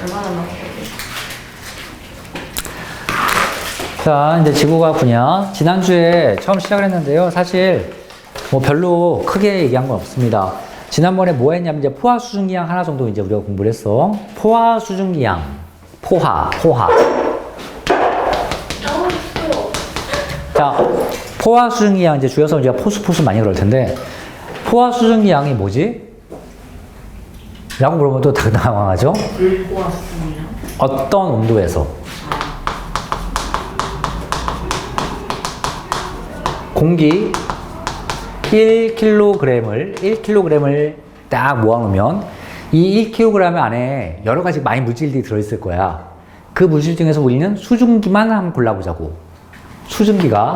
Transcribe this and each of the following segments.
얼마나 남았어요? 자, 이제 지구과학 분야. 지난주에 처음 시작을 했는데요. 사실 뭐 별로 크게 얘기한 건 없습니다. 지난번에 뭐 했냐면 이제 포화 수증기양 하나 정도 이제 우리가 공부를 했어. 포화 수증기양. 포화. 자, 포화 수증기양 이제 줄여서 이제 포수 많이 그럴 텐데 포화 수증기양이 뭐지? 라고 물어보면 또 당황하죠? 불포화 수증기양? 어떤 온도에서 공기 1kg을 딱 모아놓으면 이 1kg 안에 여러 가지 많이 물질들이 들어있을 거야. 그 물질 중에서 우리는 수증기만 한번 골라보자고. 수증기가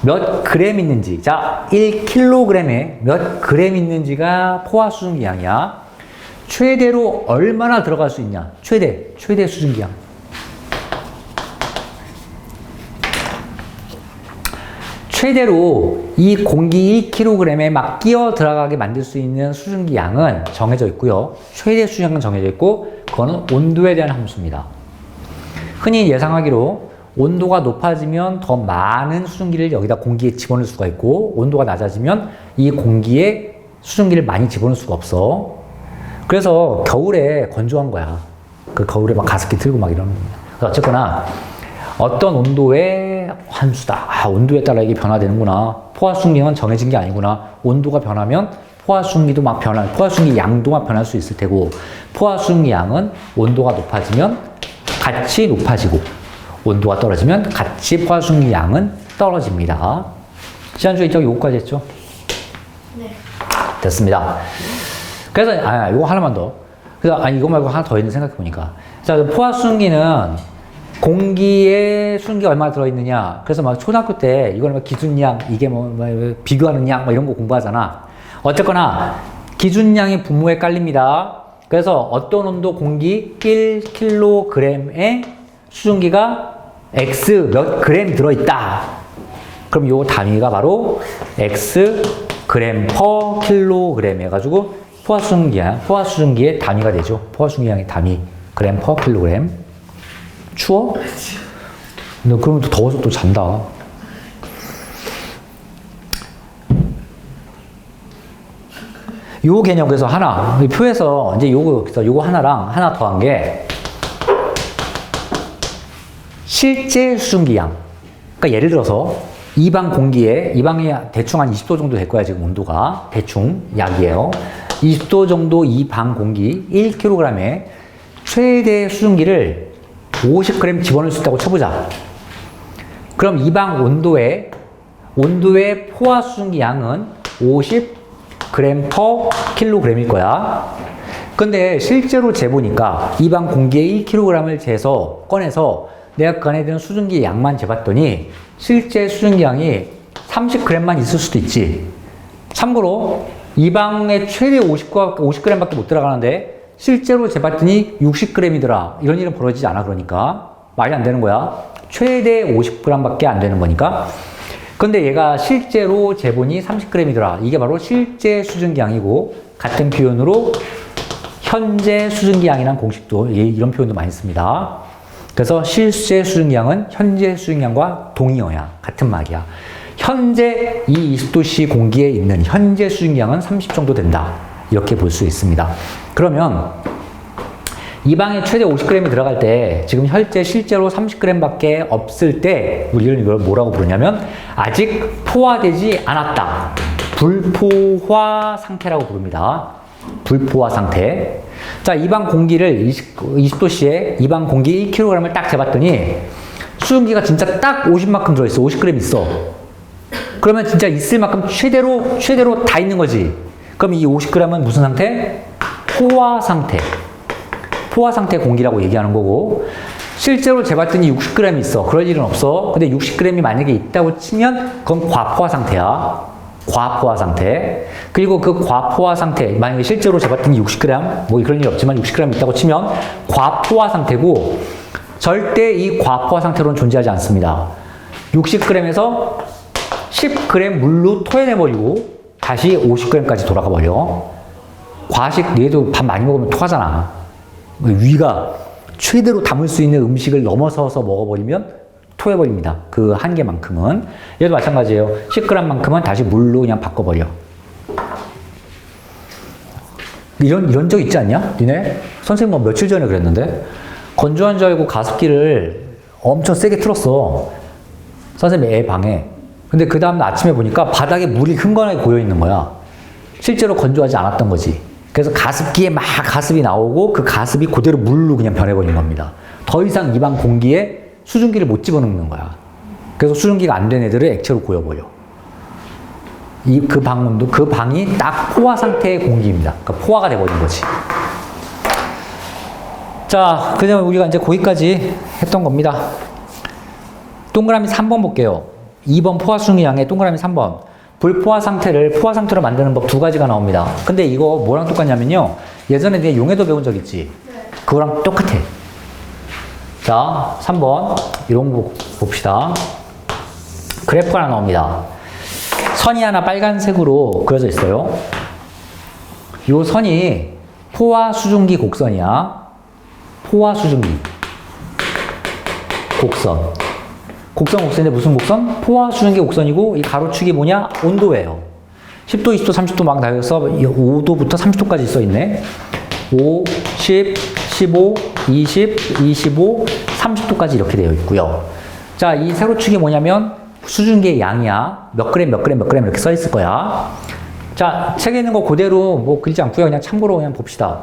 몇 그램 있는지. 자, 1kg에 몇 그램 있는지가 포화 수증기양이야. 최대로 얼마나 들어갈 수 있냐. 최대 수증기양. 최대로 이 공기 1kg에 막 끼어 들어가게 만들 수 있는 수증기 양은 정해져 있고요. 최대 수증기양은 정해져 있고 그거는 온도에 대한 함수입니다. 흔히 예상하기로 온도가 높아지면 더 많은 수증기를 여기다 공기에 집어넣을 수가 있고 온도가 낮아지면 이 공기에 수증기를 많이 집어넣을 수가 없어. 그래서 겨울에 건조한 거야. 그 겨울에 막 가습기 틀고 막 이러는 겁니다. 어쨌거나 어떤 온도의 함수다. 온도에 따라 이게 변화되는구나. 포화 수증기는 정해진 게 아니구나. 온도가 변하면 포화 수증기도 막 포화 수증기 양도 막 변할 수 있을 테고, 포화 수증기 양은 온도가 높아지면 같이 높아지고, 온도가 떨어지면 같이 포화 수증기 양은 떨어집니다. 지난주에 요거까지 했죠? 네. 됐습니다. 그래서, 이거 하나만 더. 그래서, 이거 말고 하나 더 있는 생각해보니까. 자, 포화 수증기는 공기에 수증기가 얼마나 들어있느냐. 그래서 막 초등학교 때 이거는 막 기준량, 이게 뭐 비교하는 양, 뭐 이런 거 공부하잖아. 어쨌거나 기준량이 분모에 깔립니다. 그래서 어떤 온도 공기 1kg에 수증기가 X 몇 그램 들어있다. 그럼 요 단위가 바로 X 그램 per 킬로그램 해가지고 포화 수증기의 단위가 되죠. 포화 수증기양의 단위 그램 per 킬로그램. 추워? 너 그러면 또 더워서 또 잔다. 요 개념 그래서 하나 이 표에서 이제 요거 하나랑 하나 더한 게 실제 수증기양. 그러니까 예를 들어서 이 방 공기에 이 방이 대충 한 20도 정도 될 거야 지금 온도가 대충 약이에요. 20도 정도 이 방 공기 1kg에 최대 수증기를 50g 집어넣을 수 있다고 쳐보자. 그럼 이 방 온도의 포화 수증기 양은 50g per 킬로그램일 거야. 근데 실제로 재보니까 이 방 공기의 1kg을 꺼내서 내가 그 안에 드는 수증기 양만 재봤더니 실제 수증기 양이 30g만 있을 수도 있지. 참고로 이 방에 최대 50g밖에 못 들어가는데 실제로 재봤더니 60g이더라. 이런 일은 벌어지지 않아. 그러니까 말이 안 되는 거야. 최대 50g밖에 안 되는 거니까. 근데 얘가 실제로 재보니 30g이더라. 이게 바로 실제 수증기양이고 같은 표현으로 현재 수증기양이라는 공식도 이런 표현도 많이 씁니다. 그래서 실제 수증기양은 현재 수증기양과 동의어야. 같은 말이야. 현재 이 20도씨 공기에 있는 현재 수증기양은 30 정도 된다. 이렇게 볼 수 있습니다. 그러면 이 방에 최대 50g이 들어갈 때 지금 실제로 30g밖에 없을 때 우리는 이걸 뭐라고 부르냐면 아직 포화되지 않았다. 불포화 상태라고 부릅니다. 불포화 상태. 자, 이 방 공기를 20도씨에 이 방 공기 1kg을 딱 재봤더니 수증기가 진짜 딱 50만큼 들어있어. 50g 있어. 그러면 진짜 있을 만큼 최대로 다 있는 거지. 그럼 이 50g은 무슨 상태? 포화 상태. 포화 상태 공기라고 얘기하는 거고, 실제로 재봤더니 60g 있어. 그럴 일은 없어. 근데 60g이 만약에 있다고 치면 그건 과포화 상태야. 과포화 상태. 그리고 그 과포화 상태, 만약에 실제로 재봤더니 60g, 뭐 그런 일 없지만 60g 있다고 치면 과포화 상태고, 절대 이 과포화 상태로는 존재하지 않습니다. 60g에서 10g 물로 토해내버리고 다시 50g까지 돌아가 버려. 과식, 얘도 밥 많이 먹으면 토하잖아. 위가 최대로 담을 수 있는 음식을 넘어서서 먹어버리면 토해버립니다. 그 한계만큼은. 얘도 마찬가지예요. 10g만큼은 다시 물로 그냥 바꿔버려. 이런 적 있지 않냐? 니네? 선생님 뭐 며칠 전에 그랬는데 건조한 줄 알고 가습기를 엄청 세게 틀었어. 선생님 애 방에. 근데 그 다음날 아침에 보니까 바닥에 물이 흥건하게 고여있는 거야. 실제로 건조하지 않았던 거지. 그래서 가습기에 막 가습이 나오고 그 가습이 그대로 물로 그냥 변해버린 겁니다. 더 이상 입안 공기에 수증기를 못 집어넣는 거야. 그래서 수증기가 안 된 애들을 액체로 고여버려. 그 방음도, 그 방이 딱 포화 상태의 공기입니다. 그러니까 포화가 돼버린 거지. 자, 그냥 우리가 이제 거기까지 했던 겁니다. 동그라미 3번 볼게요. 2번 포화 수증기 양의 동그라미 3번. 불포화 상태를 포화 상태로 만드는 법 두 가지가 나옵니다. 근데 이거 뭐랑 똑같냐면요. 예전에 내가 용해도 배운 적 있지? 그거랑 똑같아. 자, 3번. 이런 거 봅시다. 그래프가 하나 나옵니다. 선이 하나 빨간색으로 그려져 있어요. 이 선이 포화 수증기 곡선이야. 포화 수증기 곡선. 곡선인데 무슨 곡선? 포화 수증기 곡선이고 이 가로축이 뭐냐? 온도예요. 10도, 20도, 30도 막 나와서 5도부터 30도까지 써있네. 5, 10, 15, 20, 25, 30도까지 이렇게 되어 있고요. 자, 이 세로축이 뭐냐면 수증기의 양이야. 몇 그램, 몇 그램, 몇 그램 이렇게 써 있을 거야. 자, 책에 있는 거 그대로 뭐 그리지 않고요. 그냥 참고로 그냥 봅시다.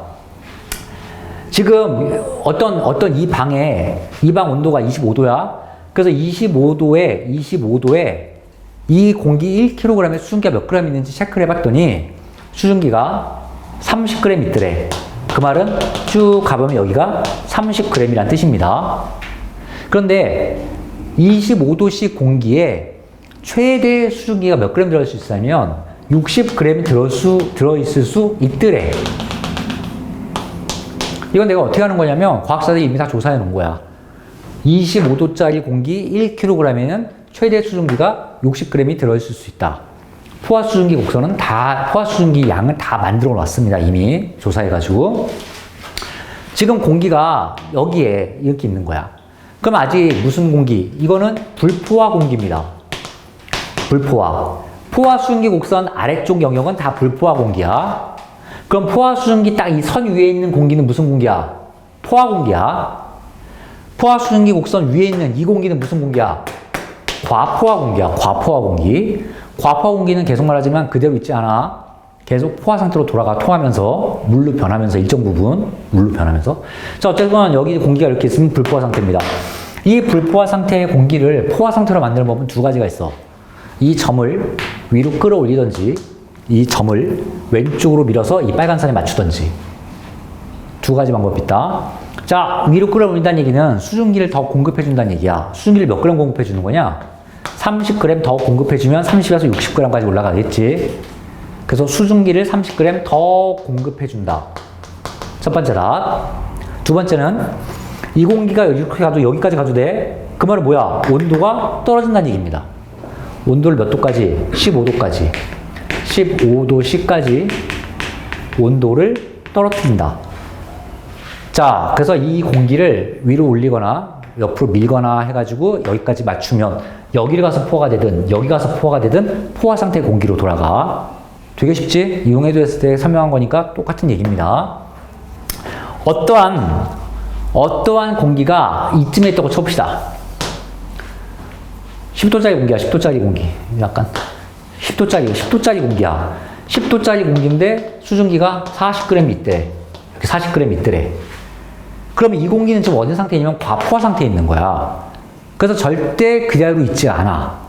지금 어떤 이 방에 이 방 온도가 25도야. 그래서 25도에 이 공기 1kg에 수증기가 몇 g 있는지 체크를 해봤더니 수증기가 30g 있더래. 그 말은 쭉 가보면 여기가 30g이란 뜻입니다. 그런데 25도씨 공기에 최대 수증기가 몇 g 들어갈 수 있으면 60g 들어있을 수 있더래. 이건 내가 어떻게 하는 거냐면 과학자들이 이미 다 조사해 놓은 거야. 25도짜리 공기 1kg에는 최대 수증기가 60g이 들어있을 수 있다. 포화 수증기 곡선은 포화 수증기 양을 다 만들어 놨습니다. 이미 조사해가지고. 지금 공기가 여기에 이렇게 있는 거야. 그럼 아직 무슨 공기? 이거는 불포화 공기입니다. 불포화. 포화 수증기 곡선 아래쪽 영역은 다 불포화 공기야. 그럼 포화 수증기 딱 이 선 위에 있는 공기는 무슨 공기야? 포화 공기야. 포화 수증기 곡선 위에 있는 이 공기는 무슨 공기야? 과포화 공기야. 과포화 공기. 과포화 공기는 계속 말하지만 그대로 있지 않아. 계속 포화 상태로 토하면서 물로 변하면서 일정 부분 물로 변하면서. 자, 어쨌든 여기 공기가 이렇게 있으면 불포화 상태입니다. 이 불포화 상태의 공기를 포화 상태로 만드는 법은 두 가지가 있어. 이 점을 위로 끌어올리든지 이 점을 왼쪽으로 밀어서 이 빨간 선에 맞추든지. 두 가지 방법이 있다. 자, 위로 끌어올린다는 얘기는 수증기를 더 공급해준다는 얘기야. 수증기를 몇 그램 공급해주는 거냐? 30g 더 공급해주면 30에서 60g까지 올라가겠지. 그래서 수증기를 30g 더 공급해준다. 첫 번째 답. 두 번째는 이 공기가 이렇게 가도 여기까지 가도 돼. 그 말은 뭐야? 온도가 떨어진다는 얘기입니다. 온도를 몇 도까지? 15도까지. 15도씨까지 온도를 떨어뜨린다. 자, 그래서 이 공기를 위로 올리거나 옆으로 밀거나 해가지고 여기까지 맞추면 여기를 가서 포화가 되든 여기 가서 포화가 되든 포화 상태의 공기로 돌아가. 되게 쉽지? 이용해도 했을 때 설명한 거니까 똑같은 얘기입니다. 어떠한 공기가 이쯤에 있다고 쳐봅시다. 10도짜리 공기야. 10도짜리 공기. 약간 10도짜리 공기야. 10도짜리 공기인데 수증기가 40g 있대. 이렇게 40g 있더래. 그러면 이 공기는 지금 어느 상태냐면 과포화 상태에 있는 거야. 그래서 절대 그대로 있지 않아.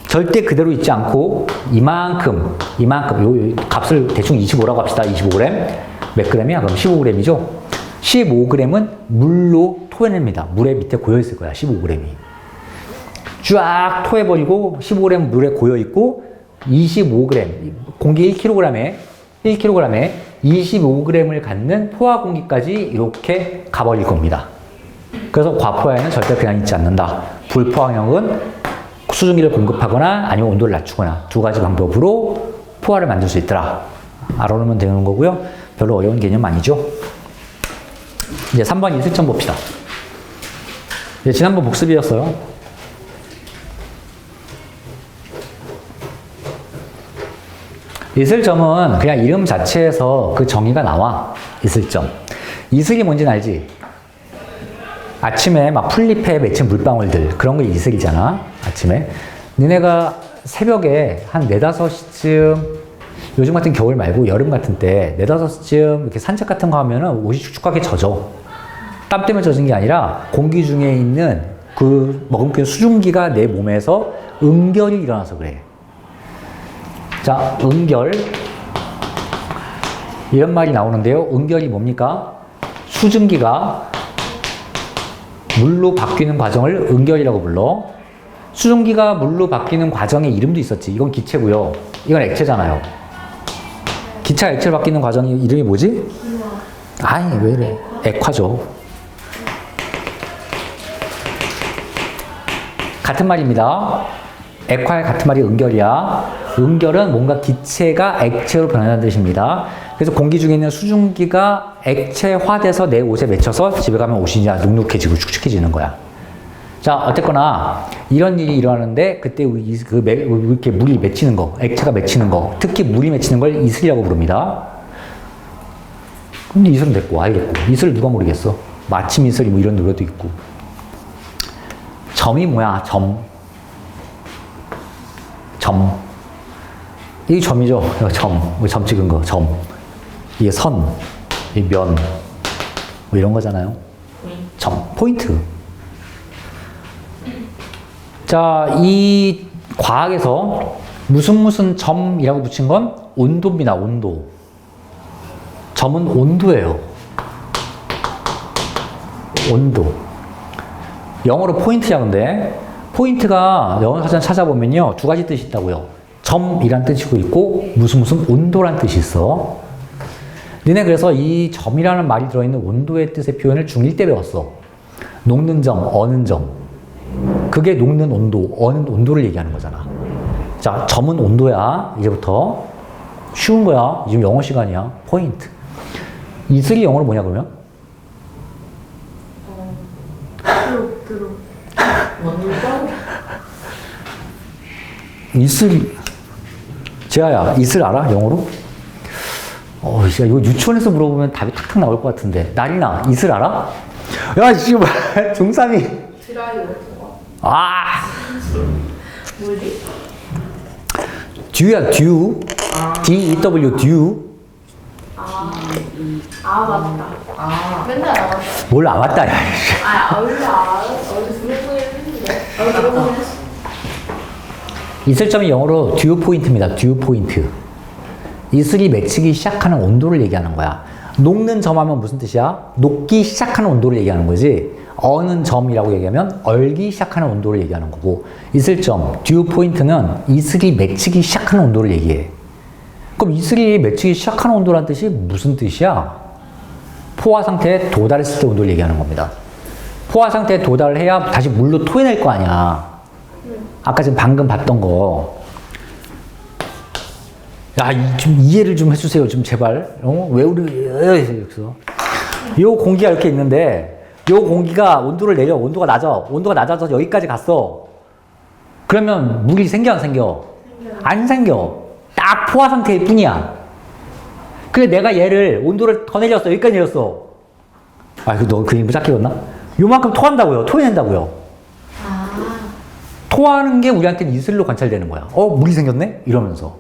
절대 그대로 있지 않고 이만큼 요 값을 대충 25라고 합시다. 25g. 몇 g이야? 그럼 15g이죠. 15g은 물로 토해냅니다. 물에 밑에 고여있을 거야. 15g이. 쫙 토해버리고 15g 물에 고여있고 25g, 공기 1kg에 25g을 갖는 포화 공기까지 이렇게 가버릴 겁니다. 그래서 과포화에는 절대 그냥 있지 않는다. 불포화형은 수증기를 공급하거나 아니면 온도를 낮추거나 두 가지 방법으로 포화를 만들 수 있더라. 알아놓으면 되는 거고요. 별로 어려운 개념 아니죠. 이제 3번 이슬점 봅시다. 이제 지난번 복습이었어요. 이슬점은 그냥 이름 자체에서 그 정의가 나와. 이슬점. 이슬이 뭔지는 알지? 아침에 막 풀잎에 맺힌 물방울들, 그런 게 이슬이잖아. 아침에. 니네가 새벽에 한 4, 5시쯤, 요즘 같은 겨울 말고 여름 같은 때 4, 5시쯤 이렇게 산책 같은 거 하면은 옷이 축축하게 젖어. 땀 때문에 젖은 게 아니라 공기 중에 있는 그 머금고 수증기가 내 몸에서 응결이 일어나서 그래. 자, 응결. 이런 말이 나오는데요. 응결이 뭡니까? 수증기가 물로 바뀌는 과정을 응결이라고 불러. 수증기가 물로 바뀌는 과정의 이름도 있었지. 이건 기체고요. 이건 액체잖아요. 기체가 액체로 바뀌는 과정의 이름이 뭐지? 아니, 왜 이래. 액화죠. 같은 말입니다. 액화의 같은 말이 응결이야. 응결은 뭔가 기체가 액체로 변하는 뜻입니다. 그래서 공기 중에 있는 수증기가 액체화돼서 내 옷에 맺혀서 집에 가면 옷이 이제 눅눅해지고 축축해지는 거야. 자, 어쨌거나 이런 일이 일어나는데 그때 이렇게 물이 맺히는 거, 액체가 맺히는 거, 특히 물이 맺히는 걸 이슬이라고 부릅니다. 근데 이슬은 됐고, 알겠고. 이슬 누가 모르겠어? 마침 이슬이 뭐 이런 노래도 있고. 점이 뭐야? 점. 이게 점이죠. 점 찍은 거, 점. 이게 선, 이 면, 뭐 이런 거잖아요. 점, 포인트. 자, 이 과학에서 무슨 점이라고 붙인 건 온도입니다, 온도. 점은 온도예요. 온도. 영어로 포인트야, 근데. 포인트가 영어 사전 찾아보면요, 2가지 뜻이 있다고요. 점이란 뜻이고 있고, 무슨 온도란 뜻이 있어. 니네 그래서 이 점이라는 말이 들어있는 온도의 뜻의 표현을 중1 때 배웠어. 녹는 점, 어는 점. 그게 녹는 온도, 어는 온도를 얘기하는 거잖아. 자, 점은 온도야. 이제부터. 쉬운 거야. 지금 영어 시간이야. 포인트. 이슬이 영어로 뭐냐, 그러면? 들어. 원룸 이슬, 재아야, 이슬 알아? 영어로? 야, 이거 유치원에서 물어보면 답이 탁탁 나올 것 같은데. 나리나, 이슬 알아? 야, 지금 중3이. 드라이 같은 거. 아! 뭐지? 듀야, 듀. D-E-W, 듀. 맞다. 맨날 나왔다. 뭘 안 왔다, 야. 원래 어제 들어보긴 했는데. 들어보긴 했어. 이슬점이 영어로 듀 포인트입니다. 듀 포인트. 이슬이 맺히기 시작하는 온도를 얘기하는 거야. 녹는 점 하면 무슨 뜻이야? 녹기 시작하는 온도를 얘기하는 거지. 어는 점이라고 얘기하면 얼기 시작하는 온도를 얘기하는 거고, 이슬점, 듀 포인트는 이슬이 맺히기 시작하는 온도를 얘기해. 그럼 이슬이 맺히기 시작하는 온도란 뜻이 무슨 뜻이야? 포화 상태에 도달했을 때 온도를 얘기하는 겁니다. 포화 상태에 도달을 해야 다시 물로 토해낼 거 아니야. 아까 지금 방금 봤던 거. 야, 좀 이해를 좀 해주세요. 좀 제발. 왜 우리, 여기서. 요 공기가 이렇게 있는데, 요 공기가 온도를 내려. 온도가 낮아. 온도가 낮아서 여기까지 갔어. 그러면 물이 생겨, 안 생겨? 안 생겨. 딱 포화 상태일 뿐이야. 그래, 내가 얘를 온도를 더 내렸어. 여기까지 내렸어. 너 그 인부 작게 였나? 요만큼 토한다고요. 토해낸다고요. 토하는 게 우리한테는 이슬로 관찰되는 거야. 물이 생겼네? 이러면서.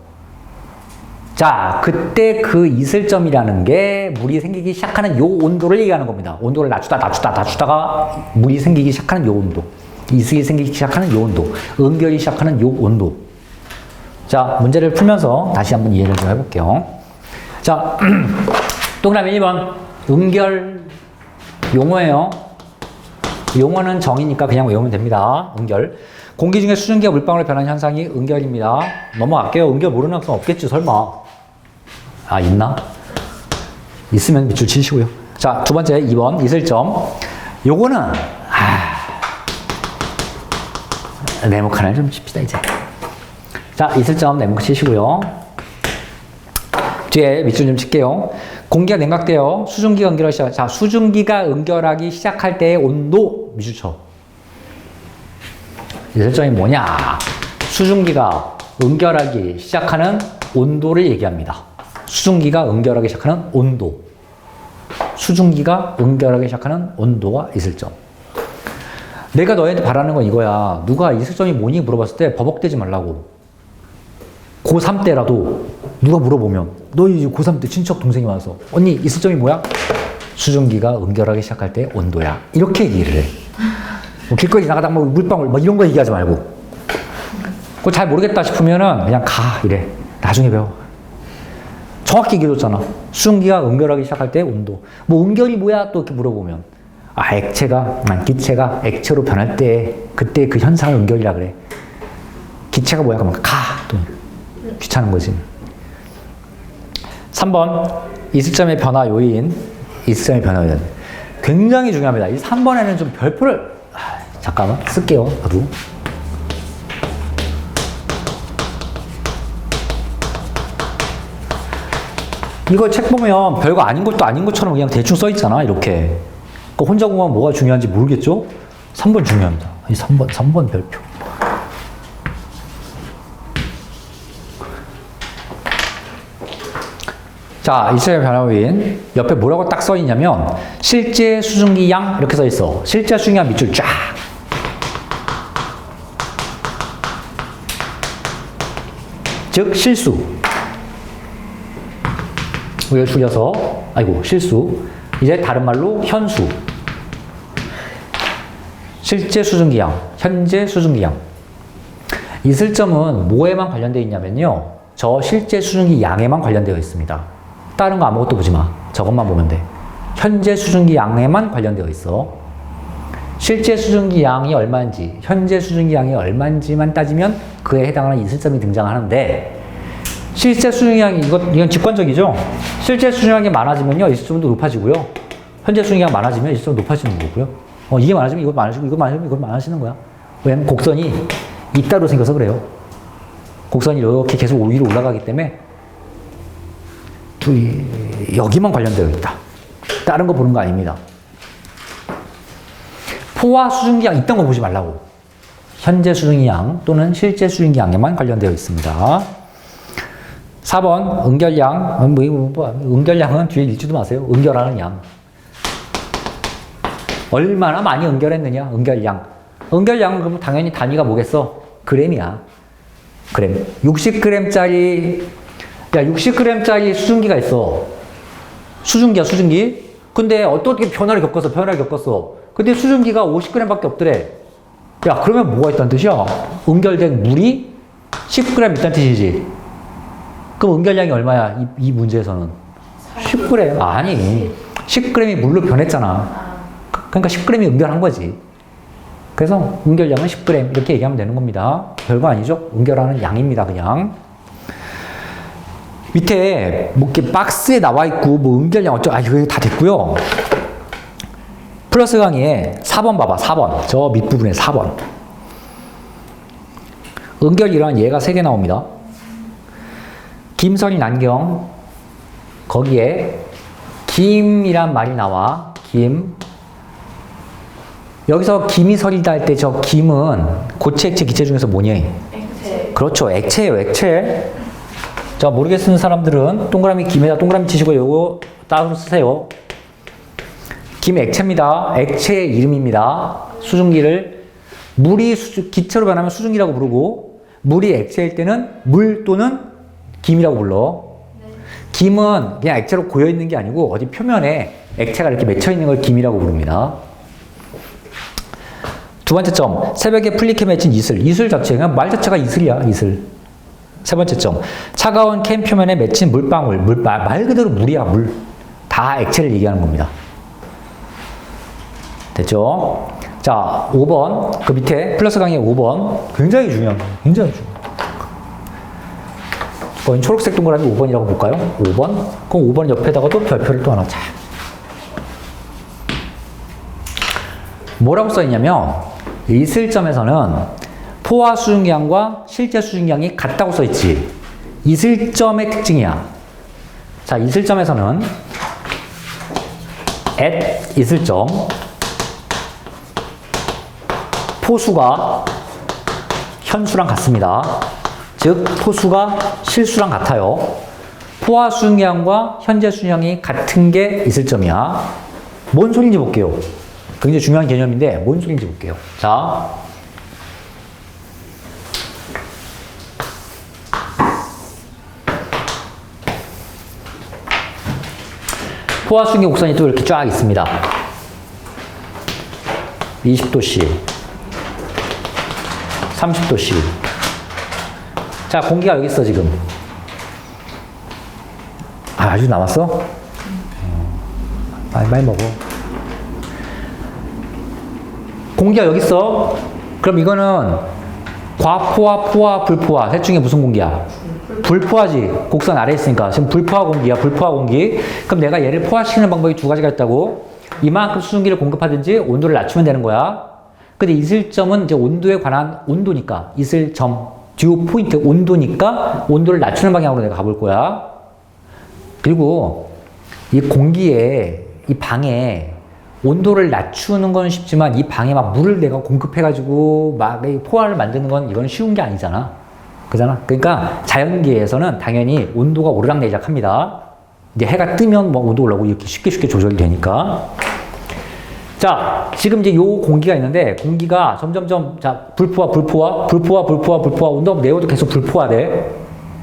자, 그때 그 이슬점이라는 게 물이 생기기 시작하는 요 온도를 얘기하는 겁니다. 온도를 낮추다가 물이 생기기 시작하는 요 온도. 이슬이 생기기 시작하는 요 온도. 응결이 시작하는 요 온도. 자, 문제를 풀면서 다시 한번 이해를 좀 해볼게요. 자, 동그라미 1번. 응결 용어예요. 용어는 정의니까 그냥 외우면 됩니다. 응결. 공기 중에 수증기가 물방울로 변하는 현상이 응결입니다. 넘어갈게요. 응결 모르는 학생 없겠지, 설마. 있나? 있으면 밑줄 치시고요. 자, 두 번째, 2번, 이슬점. 요거는, 네모칸 하나를 좀 칩시다, 이제. 자, 이슬점 네모칸 치시고요. 뒤에 밑줄 좀 칠게요. 공기가 냉각되어 수증기가 응결하기 시작. 자, 수증기가 응결하기 시작할 때의 온도 밑줄 쳐. 이 설정이 뭐냐? 수증기가 응결하기 시작하는 온도를 얘기합니다. 수증기가 응결하기 시작하는 온도. 수증기가 응결하기 시작하는 온도가 이슬점. 내가 너희한테 바라는 건 이거야. 누가 이슬점이 뭐니 물어봤을 때 버벅대지 말라고. 고3 때라도 누가 물어보면 너희 고3 때 친척 동생이 와서 언니 이슬점이 뭐야? 수증기가 응결하기 시작할 때 온도야. 이렇게 얘기를 해. 뭐 길거리 지나가다가 뭐 물방울 뭐 이런 거 얘기하지 말고. 그거 잘 모르겠다 싶으면은 그냥 가 이래. 나중에 배워. 정확히 얘기해줬잖아. 수증기가 응결하기 시작할 때 온도. 뭐 응결이 뭐야? 또 이렇게 물어보면 액체가 기체가 액체로 변할 때 그때 그 현상을 응결이라 그래. 기체가 뭐야? 그러면 가. 또 귀찮은 거지. 3번 이슬점의 변화 요인. 이슬점의 변화 요인. 굉장히 중요합니다. 이 3번에는 좀 별표를 잠깐만 쓸게요. 나도. 이거 책 보면 별거 아닌 것도 아닌 것처럼 그냥 대충 써 있잖아. 이렇게. 그러니까 혼자 공부하면 뭐가 중요한지 모르겠죠? 3번 중요합니다. 이 3번 별표. 자, 이슬점의 변화 요인. 옆에 뭐라고 딱 써 있냐면 실제 수증기 양 이렇게 써 있어. 실제 수증기 양 밑줄 쫙. 즉 실수. 이걸 줄여서 아이고 실수. 이제 다른 말로 현수. 실제 수증기 양, 현재 수증기 양. 이슬점은 뭐에만 관련되어 있냐면요. 저 실제 수증기 양에만 관련되어 있습니다. 다른 거 아무것도 보지 마. 저것만 보면 돼. 현재 수증기 양에만 관련되어 있어. 실제 수증기 양이 얼마인지, 현재 수증기 양이 얼마인지만 따지면 그에 해당하는 이슬점이 등장하는데 실제 수증기 양이 이건 직관적이죠. 실제 수증기 양이 많아지면요 이슬점도 높아지고요. 현재 수증기 양이 많아지면 이슬점 높아지는 거고요. 이게 많아지면 이거 많아지고 이거 많아지면 이거 많아지는 거야. 왜냐면 곡선이 이따로 생겨서 그래요. 곡선이 이렇게 계속 위로 올라가기 때문에 여기만 관련되어 있다. 다른 거 보는 거 아닙니다. 포화 수증기 양 있던 거 보지 말라고. 현재 수증기 양 또는 실제 수증기 양에만 관련되어 있습니다. 4번 응결량. 응결량은 뒤에 읽지도 마세요. 응결하는 양. 얼마나 많이 응결했느냐. 응결량. 응결량은 그럼 당연히 단위가 뭐겠어? 그램이야. 그램. 60g짜리 60g짜리 수증기가 있어. 수증기야, 수증기. 근데 어떻게 변화를 겪었어. 근데 수증기가 50g밖에 없더래. 야, 그러면 뭐가 있다는 뜻이야? 응결된 물이 10g 있다는 뜻이지. 그럼 응결량이 얼마야? 이 문제에서는 10g. 아니, 10g이 물로 변했잖아. 그러니까 10g이 응결한 거지. 그래서 응결량은 10g 이렇게 얘기하면 되는 겁니다. 별거 아니죠? 응결하는 양입니다, 그냥. 밑에 뭐 이렇게 박스에 나와 있고 뭐 응결량 어쩌고 이거 다 됐고요. 플러스 강의에 4번 봐봐. 4번. 저 밑부분에 4번. 응결이란 얘가 3개 나옵니다. 김선이 난경. 거기에 김이란 말이 나와. 김. 여기서 김이 서리다 할 때 저 김은 고체, 액체, 기체 중에서 뭐니? 액체. 그렇죠. 액체예요. 액체. 자, 모르겠는 사람들은 동그라미 김에다 동그라미 치시고 요거 따로 쓰세요. 김 액체입니다. 액체의 이름입니다. 수증기를 물이 기체로 변하면 수증기라고 부르고 물이 액체일 때는 물 또는 김이라고 불러. 네. 김은 그냥 액체로 고여 있는 게 아니고 어디 표면에 액체가 이렇게 맺혀 있는 걸 김이라고 부릅니다. 두 번째 점, 새벽에 풀리게 맺힌 이슬. 이슬 자체, 그냥 말 자체가 이슬이야, 이슬. 세 번째 점, 차가운 캔 표면에 맺힌 물방울. 말 그대로 물이야, 물. 다 액체를 얘기하는 겁니다. 됐죠? 자, 5번. 그 밑에 플러스 강의 5번. 굉장히 중요한 거예요. 굉장히 중요해요. 그건 초록색 동그라미 5번이라고 볼까요? 5번. 그럼 5번 옆에다가 또 별표를 또 하나 자. 뭐라고 써있냐면 이슬점에서는 포화 수증기양과 실제 수증기양이 같다고 써있지. 이슬점의 특징이야. 자, 이슬점에서는 at 이슬점 포수가 현수랑 같습니다. 즉 포수가 실수랑 같아요. 포화 수능량과 현재 수능량이 같은 게 이슬점이야. 뭔 소리인지 볼게요. 굉장히 중요한 개념인데 뭔 소리인지 볼게요. 자, 포화 수능의 곡선이 또 이렇게 쫙 있습니다. 20도씨, 30도씨. 자, 공기가 여기 있어 지금. 아주 남았어? 많이 먹어. 공기가 여기 있어. 그럼 이거는 과포화, 포화, 불포화. 셋 중에 무슨 공기야? 불포화지. 곡선 아래에 있으니까. 지금 불포화 공기야. 불포화 공기. 그럼 내가 얘를 포화시키는 방법이 두 가지가 있다고. 이만큼 수증기를 공급하든지 온도를 낮추면 되는 거야. 근데 이슬점은 이제 온도에 관한 온도니까. 이슬점, 듀오 포인트 온도니까 온도를 낮추는 방향으로 내가 가볼 거야. 그리고 이 공기에, 이 방에 온도를 낮추는 건 쉽지만 이 방에 막 물을 내가 공급해가지고 막 포화를 만드는 건 이건 쉬운 게 아니잖아. 그잖아? 그러니까 자연계에서는 당연히 온도가 오르락내리락 합니다. 이제 해가 뜨면 뭐 온도 올라오고 이렇게 쉽게 조절이 되니까. 자, 지금 이제 요 공기가 있는데 공기가 점점점 자, 불포화, 온도 내어도 계속 불포화돼.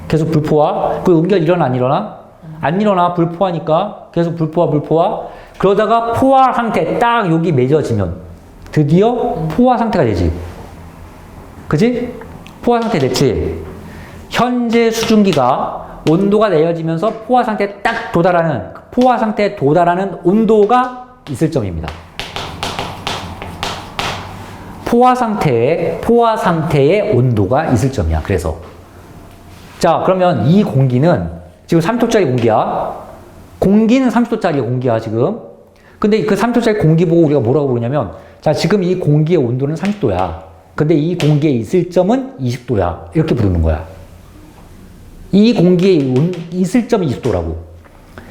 계속 불포화. 그 응결 일어나 안 일어나? 안 일어나. 불포화니까 계속 불포화. 그러다가 포화 상태 딱 여기 맺어지면 드디어 포화 상태가 되지. 그지? 포화 상태 됐지. 현재 수증기가 온도가 내려지면서 포화 상태에 딱 도달하는, 포화 상태에 도달하는 온도가 이슬점입니다. 포화 상태의 온도가 이슬점이야. 그래서. 자, 그러면 이 공기는 지금 3도짜리 공기야. 공기는 30도짜리 공기야, 지금. 근데 그 30도짜리 공기 보고 우리가 뭐라고 부르냐면, 자, 지금 이 공기의 온도는 30도야. 근데 이 공기의 이슬점은 20도야. 이렇게 부르는 거야. 이 공기의 이슬점이 20도라고.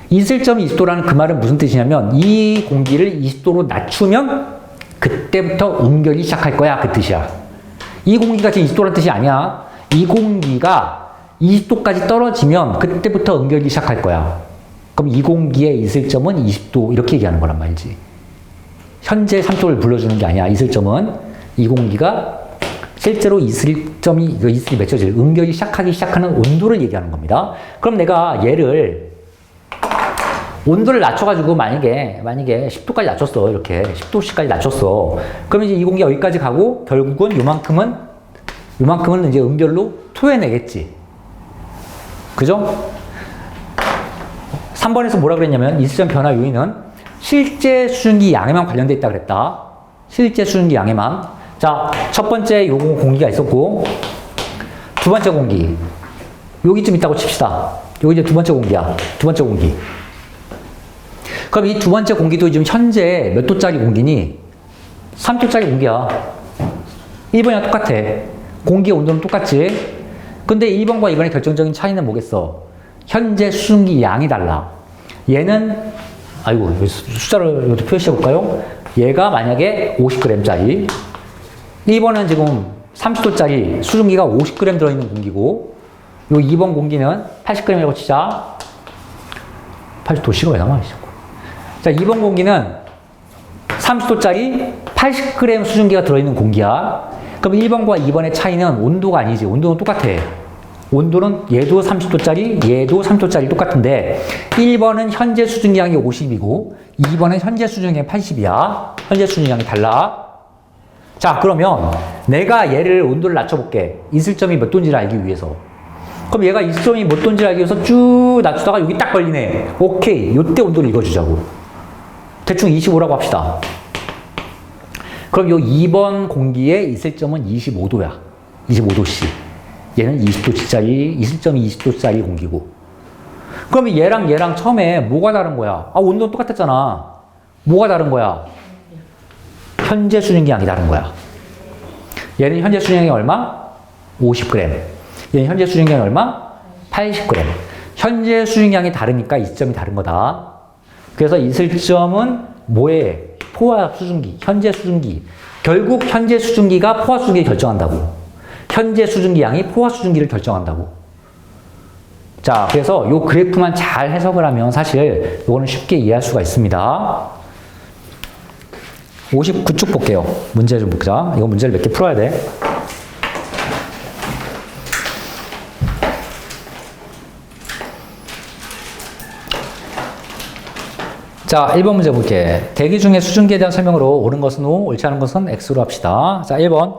이슬점이 20도라는 그 말은 무슨 뜻이냐면, 이 공기를 20도로 낮추면 그때부터 응결이 시작할 거야. 그 뜻이야. 이 공기가 지금 20도라는 뜻이 아니야. 이 공기가 20도까지 떨어지면 그때부터 응결이 시작할 거야. 그럼 이 공기의 이슬점은 20도 이렇게 얘기하는 거란 말이지. 현재 3도를 불러주는 게 아니야. 이슬점은 이 공기가 실제로 이슬점이 이슬이 맺혀질 응결이 시작하는 온도를 얘기하는 겁니다. 그럼 내가 얘를 온도를 낮춰가지고 만약에 10도까지 낮췄어. 이렇게 10도씨까지 낮췄어. 그러면 이제 이 공기가 여기까지 가고 결국은 요만큼은 이제 응결로 토해내겠지. 그죠? 3번에서 뭐라 그랬냐면 이슬점 변화 요인은 실제 수증기 양에만 관련돼 있다 그랬다. 실제 수증기 양에만. 자, 첫 번째 요 공기가 있었고 두 번째 공기 여기쯤 있다고 칩시다. 여기 이제 두 번째 공기야. 두 번째 공기. 그럼 이 두 번째 공기도 지금 현재 몇 도짜리 공기니? 3도짜리 공기야. 1번이랑 똑같아. 공기의 온도는 똑같지. 근데 1번과 2번의 결정적인 차이는 뭐겠어? 현재 수증기 양이 달라. 얘는, 아이고, 숫자를 이렇게 표시해 볼까요? 얘가 만약에 50g짜리. 1번은 지금 30도짜리 수증기가 50g 들어있는 공기고, 요 2번 공기는 80g이라고 치자. 80도씨가 왜 나와? 자, 2번 공기는 30도짜리 80g 수증기가 들어있는 공기야. 그럼 1번과 2번의 차이는 온도가 아니지. 온도는 똑같아. 온도는 얘도 30도짜리, 얘도 30도짜리 똑같은데 1번은 현재 수증기량이 50이고 2번은 현재 수증기량이 80이야. 현재 수증기량이 달라. 자, 그러면 내가 얘를 온도를 낮춰볼게. 이슬점이 몇 도인지를 알기 위해서. 그럼 얘가 이슬점이 몇 도인지를 알기 위해서 쭉 낮추다가 여기 딱 걸리네. 오케이. 요때 온도를 읽어주자고. 대충 25라고 합시다. 그럼 요 2번 공기의 이슬점은 25도야. 25도씨. 얘는 20도짜리, 이슬점이 20도짜리 공기고. 그러면 얘랑 처음에 뭐가 다른 거야? 아, 온도는 똑같았잖아. 뭐가 다른 거야? 현재 수증기량이 다른 거야. 얘는 현재 수증기량이 얼마? 50g. 얘는 현재 수증기량이 얼마? 80g. 현재 수증기량이 다르니까 이슬점이 다른 거다. 그래서 이슬점은 뭐에? 포화 수증기, 현재 수증기. 결국 현재 수증기가 포화 수증기를 결정한다고. 현재 수증기량이 포화 수증기를 결정한다고. 자, 그래서 요 그래프만 잘 해석을 하면 사실 요거는 쉽게 이해할 수가 있습니다. 59쪽 볼게요. 문제 좀 보자. 이거 문제를 몇 개 풀어야 돼. 자, 1번 문제 볼게. 대기 중에 수증기에 대한 설명으로 옳은 것은 O, 옳지 않은 것은 X로 합시다. 자, 1번.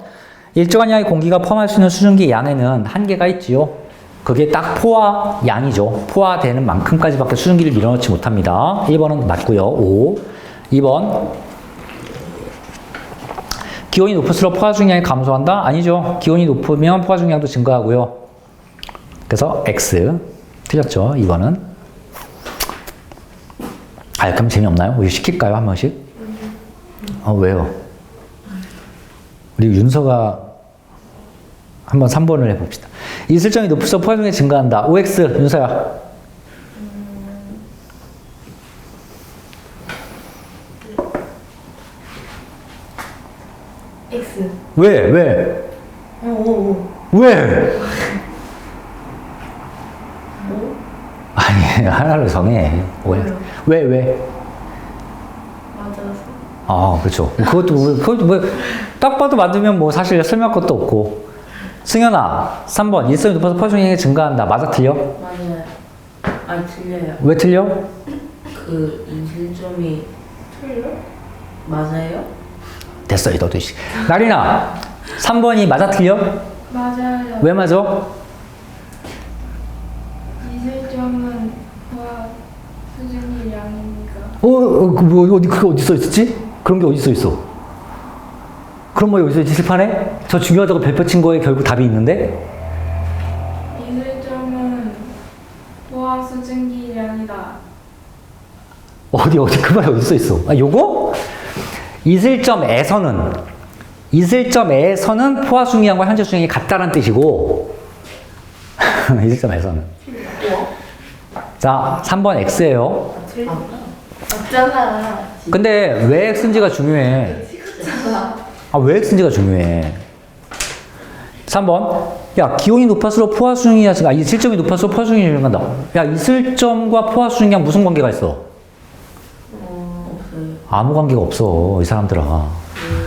일정한 양의 공기가 포함할 수 있는 수증기 양에는 한계가 있지요. 그게 딱 포화 양이죠. 포화되는 만큼까지밖에 수증기를 밀어넣지 못합니다. 1번은 맞고요. O. 2번. 기온이 높을수록 포화 수증기량이 감소한다? 아니죠. 기온이 높으면 포화 수증기량도 증가하고요. 그래서 X. 틀렸죠. 2번은. 아, 그럼 재미없나요? 이거 시킬까요? 한 번씩? 왜요? 우리 윤서가 한번 3번을 해봅시다. 이슬점이 높을수록 포화 수증기량이 증가한다. OX. 윤서야. X. 왜? 왜? 아니, 하나를 정해. 왜? 맞아서. 아, 그렇죠. 그것도 뭐, 딱 봐도 만들면 뭐 사실 설명할 것도 없고. 승현아, 3번. 일성이 높아서 포화 수증기량이 증가한다. 맞아, 틀려? 맞아요. 아니 틀려요. 왜 틀려? 그 이슬점이 틀려? 맞아요? 됐어, 너도. 나리나, 3번이 맞아, 틀려? 맞아요. 왜 맞아? 이슬점은 포화 수증기 양이니까. 그거 어디 써 있었지? 그런 게 어디 써 있어? 그럼 뭐 여기서 칠판에? 저 중요하다고 별표 친 거에 결국 답이 있는데? 이슬점은 포화 수증기 양이다. 어디, 그 말이 어디 써 있어? 아, 요거? 이슬점에서는 포화 수증기량과 현재 수증기량이 같다는 뜻이고, 이슬점에서는. 자, 3번 X예요. 맞잖아. 근데 왜 X인지가 중요해? 왜 X인지가 중요해? 3번. 야, 기온이 높아질수록 포화 수증기량, 이슬점이 높아질수록 포화 수증기량이 증가한다. 야, 이슬점과 포화 수증기량 무슨 관계가 있어? 없어요. 아무 관계가 없어, 이 사람들아.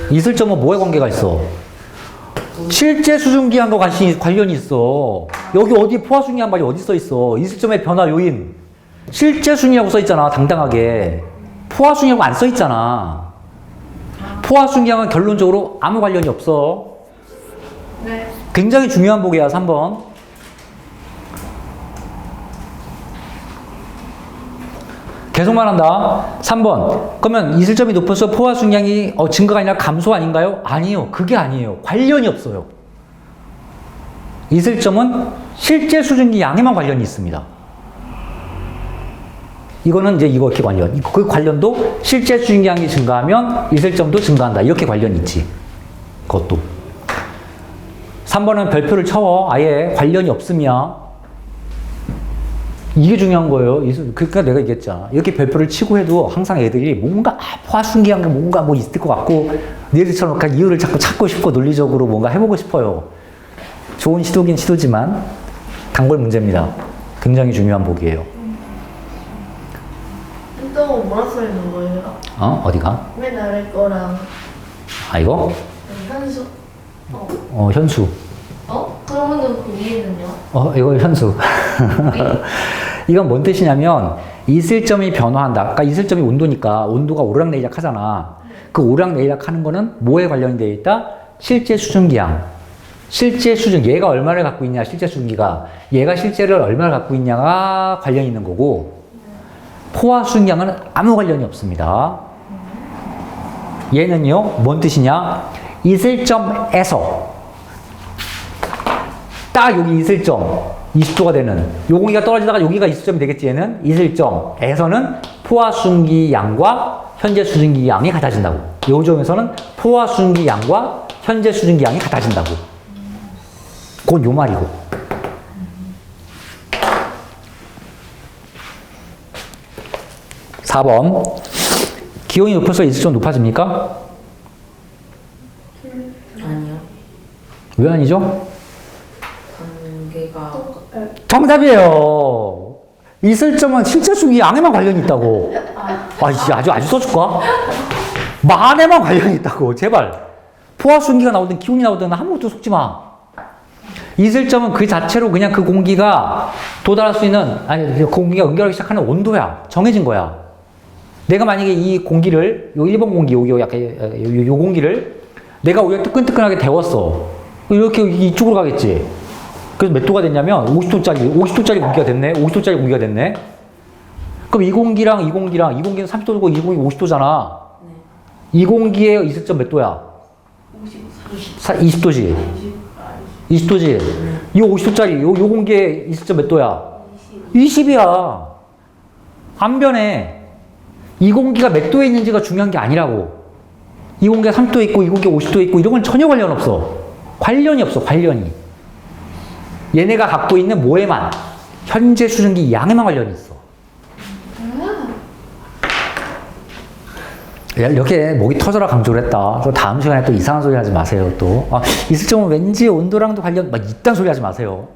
이슬점은 뭐에 관계가 있어? 실제 수증기량과 관련이 있어. 여기 어디 포화 수증기량 말이 어디 써 있어? 이슬점의 변화 요인. 실제 수증기라고 써 있잖아, 당당하게. 포화 수증기라고 안 써 있잖아. 포화 수증기량은 결론적으로 아무 관련이 없어. 네. 굉장히 중요한 보기야, 3번. 계속 말한다. 3번. 그러면 이슬점이 높아서 포화 수증기량이 증가가 아니라 감소 아닌가요? 아니요. 그게 아니에요. 관련이 없어요. 이슬점은 실제 수증기 양에만 관련이 있습니다. 이거는 이제 이렇게 관련. 그 관련도 실제 수증기 양이 증가하면 이슬점도 증가한다. 이렇게 관련이 있지. 그것도. 3번은 별표를 쳐워. 아예 관련이 없으면. 이게 중요한 거예요. 그러니까 내가 얘기했잖아. 이렇게 별표를 치고 해도 항상 애들이 뭔가 포화 수증기한 게 뭔가 뭐 있을 것 같고 얘들처럼 이유를 자꾸 찾고 싶고 논리적으로 뭔가 해보고 싶어요. 좋은 시도긴 시도지만 단골 문제입니다. 굉장히 중요한 보기예요. 또 뭐라 써 있는 거예요? 어디가? 맨 아래 거랑 이거? 현수. 현수. 그러면은 그 위에는요? 이거 현수. 이건 뭔 뜻이냐면 이슬점이 변화한다. 아까 이슬점이 온도니까 온도가 오르락내리락 하잖아. 그 오르락내리락 하는 거는 뭐에 관련이 되어 있다? 실제 수증기양. 실제 수증기. 얘가 얼마를 갖고 있냐, 실제 수증기가. 얘가 실제를 얼마를 갖고 있냐가 관련이 있는 거고 포화 수증기양은 아무 관련이 없습니다. 얘는요, 뭔 뜻이냐? 이슬점에서 딱 여기 이슬점 20도가 되는 요 공기가 떨어지다가 여기가 이슬점이 되겠지. 얘는 이슬점에서는 포화 수증기 양과 현재 수증기 양이 같아진다고. 요 점에서는 포화 수증기 양과 현재 수증기 양이 같아진다고. 그건 요 말이고. 4번. 기온이 높을수록 이슬점은 높아집니까? 아니요. 왜 아니죠? 관계가 정답이에요. 이슬점은 실제 수기 양에만 관련이 있다고. 아주 써줄까? 만에만 관련이 있다고. 제발. 포화 순기가 나오든 기온이 나오든 아무것도 속지 마. 이슬점은 그 자체로 그냥 그 공기가 도달할 수 있는, 아니, 그 공기가 응결하기 시작하는 온도야. 정해진 거야. 내가 만약에 이 공기를, 요 1번 공기, 요 공기를 내가 오히려 뜨끈뜨끈하게 데웠어. 이렇게 이쪽으로 가겠지. 그래서 몇 도가 됐냐면 50도짜리 공기가 됐네. 50도짜리 공기가 됐네. 그럼 이 공기는 30도고 이 공기 50도잖아. 네. 이 공기의 이슬점 몇 도야? 20도지. 20도지. 이 50도짜리 요 공기의 이슬점 몇 도야? 20이야. 안 변해. 이 공기가 몇 도에 있는지가 중요한 게 아니라고. 이 공기가 30도에 있고 이 공기가 50도에 있고 이런 건 전혀 관련 없어. 관련이 없어. 관련이. 얘네가 갖고 있는 뭐에만, 현재 수증기 양에만 관련이 있어. 이렇게 목이 터져라 강조를 했다. 또 다음 시간에 또 이상한 소리 하지 마세요. 또 이슬점은 왠지 온도랑도 관련 막 이딴 소리 하지 마세요.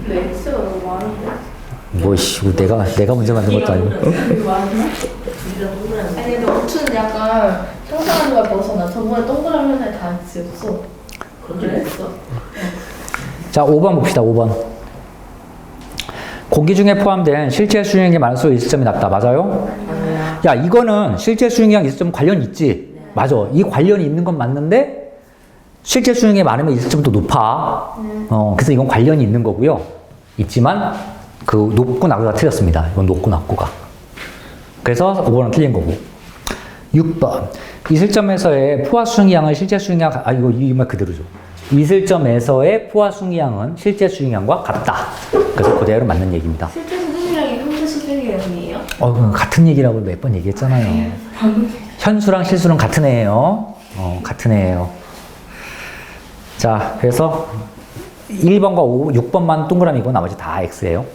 왜 X가 너무 많은데? 뭐씨, 내가 문제 만든 것도 아니고. 아니 근데 우추는 약간 상상하는 걸 벗어나. 저번에 동그란 면에 다 X였어. 그랬어? 자, 5번 봅시다. 5번. 공기 중에 포함된 실제 수증기에 많을수록 이슬점이 낮다. 맞아요? 맞아요. 야, 이거는 실제 수증기랑 이슬점 관련이 있지? 네. 맞아. 이 관련이 있는 건 맞는데 실제 수증기에 많으면 이슬점도 높아. 그래서 이건 관련이 있는 거고요. 있지만 그 높고 낮고가 틀렸습니다. 이건 높고 낮고가. 그래서 5번은 틀린 거고. 6번. 이슬점에서의 포화 수증기양은 실제 수증기양, 이거 이 말 그대로죠. 이슬점에서의 포화 수증기양은 실제 수증기양과 같다. 그래서 그대로 맞는 얘기입니다. 실제 수준이랑 현재 수준이랑이에요? 같은 얘기라고 몇 번 얘기했잖아요. 현수랑 실수는 같은 애예요. 같은 애예요. 자, 그래서 1번과 6번만 동그라미고 나머지 다 X예요.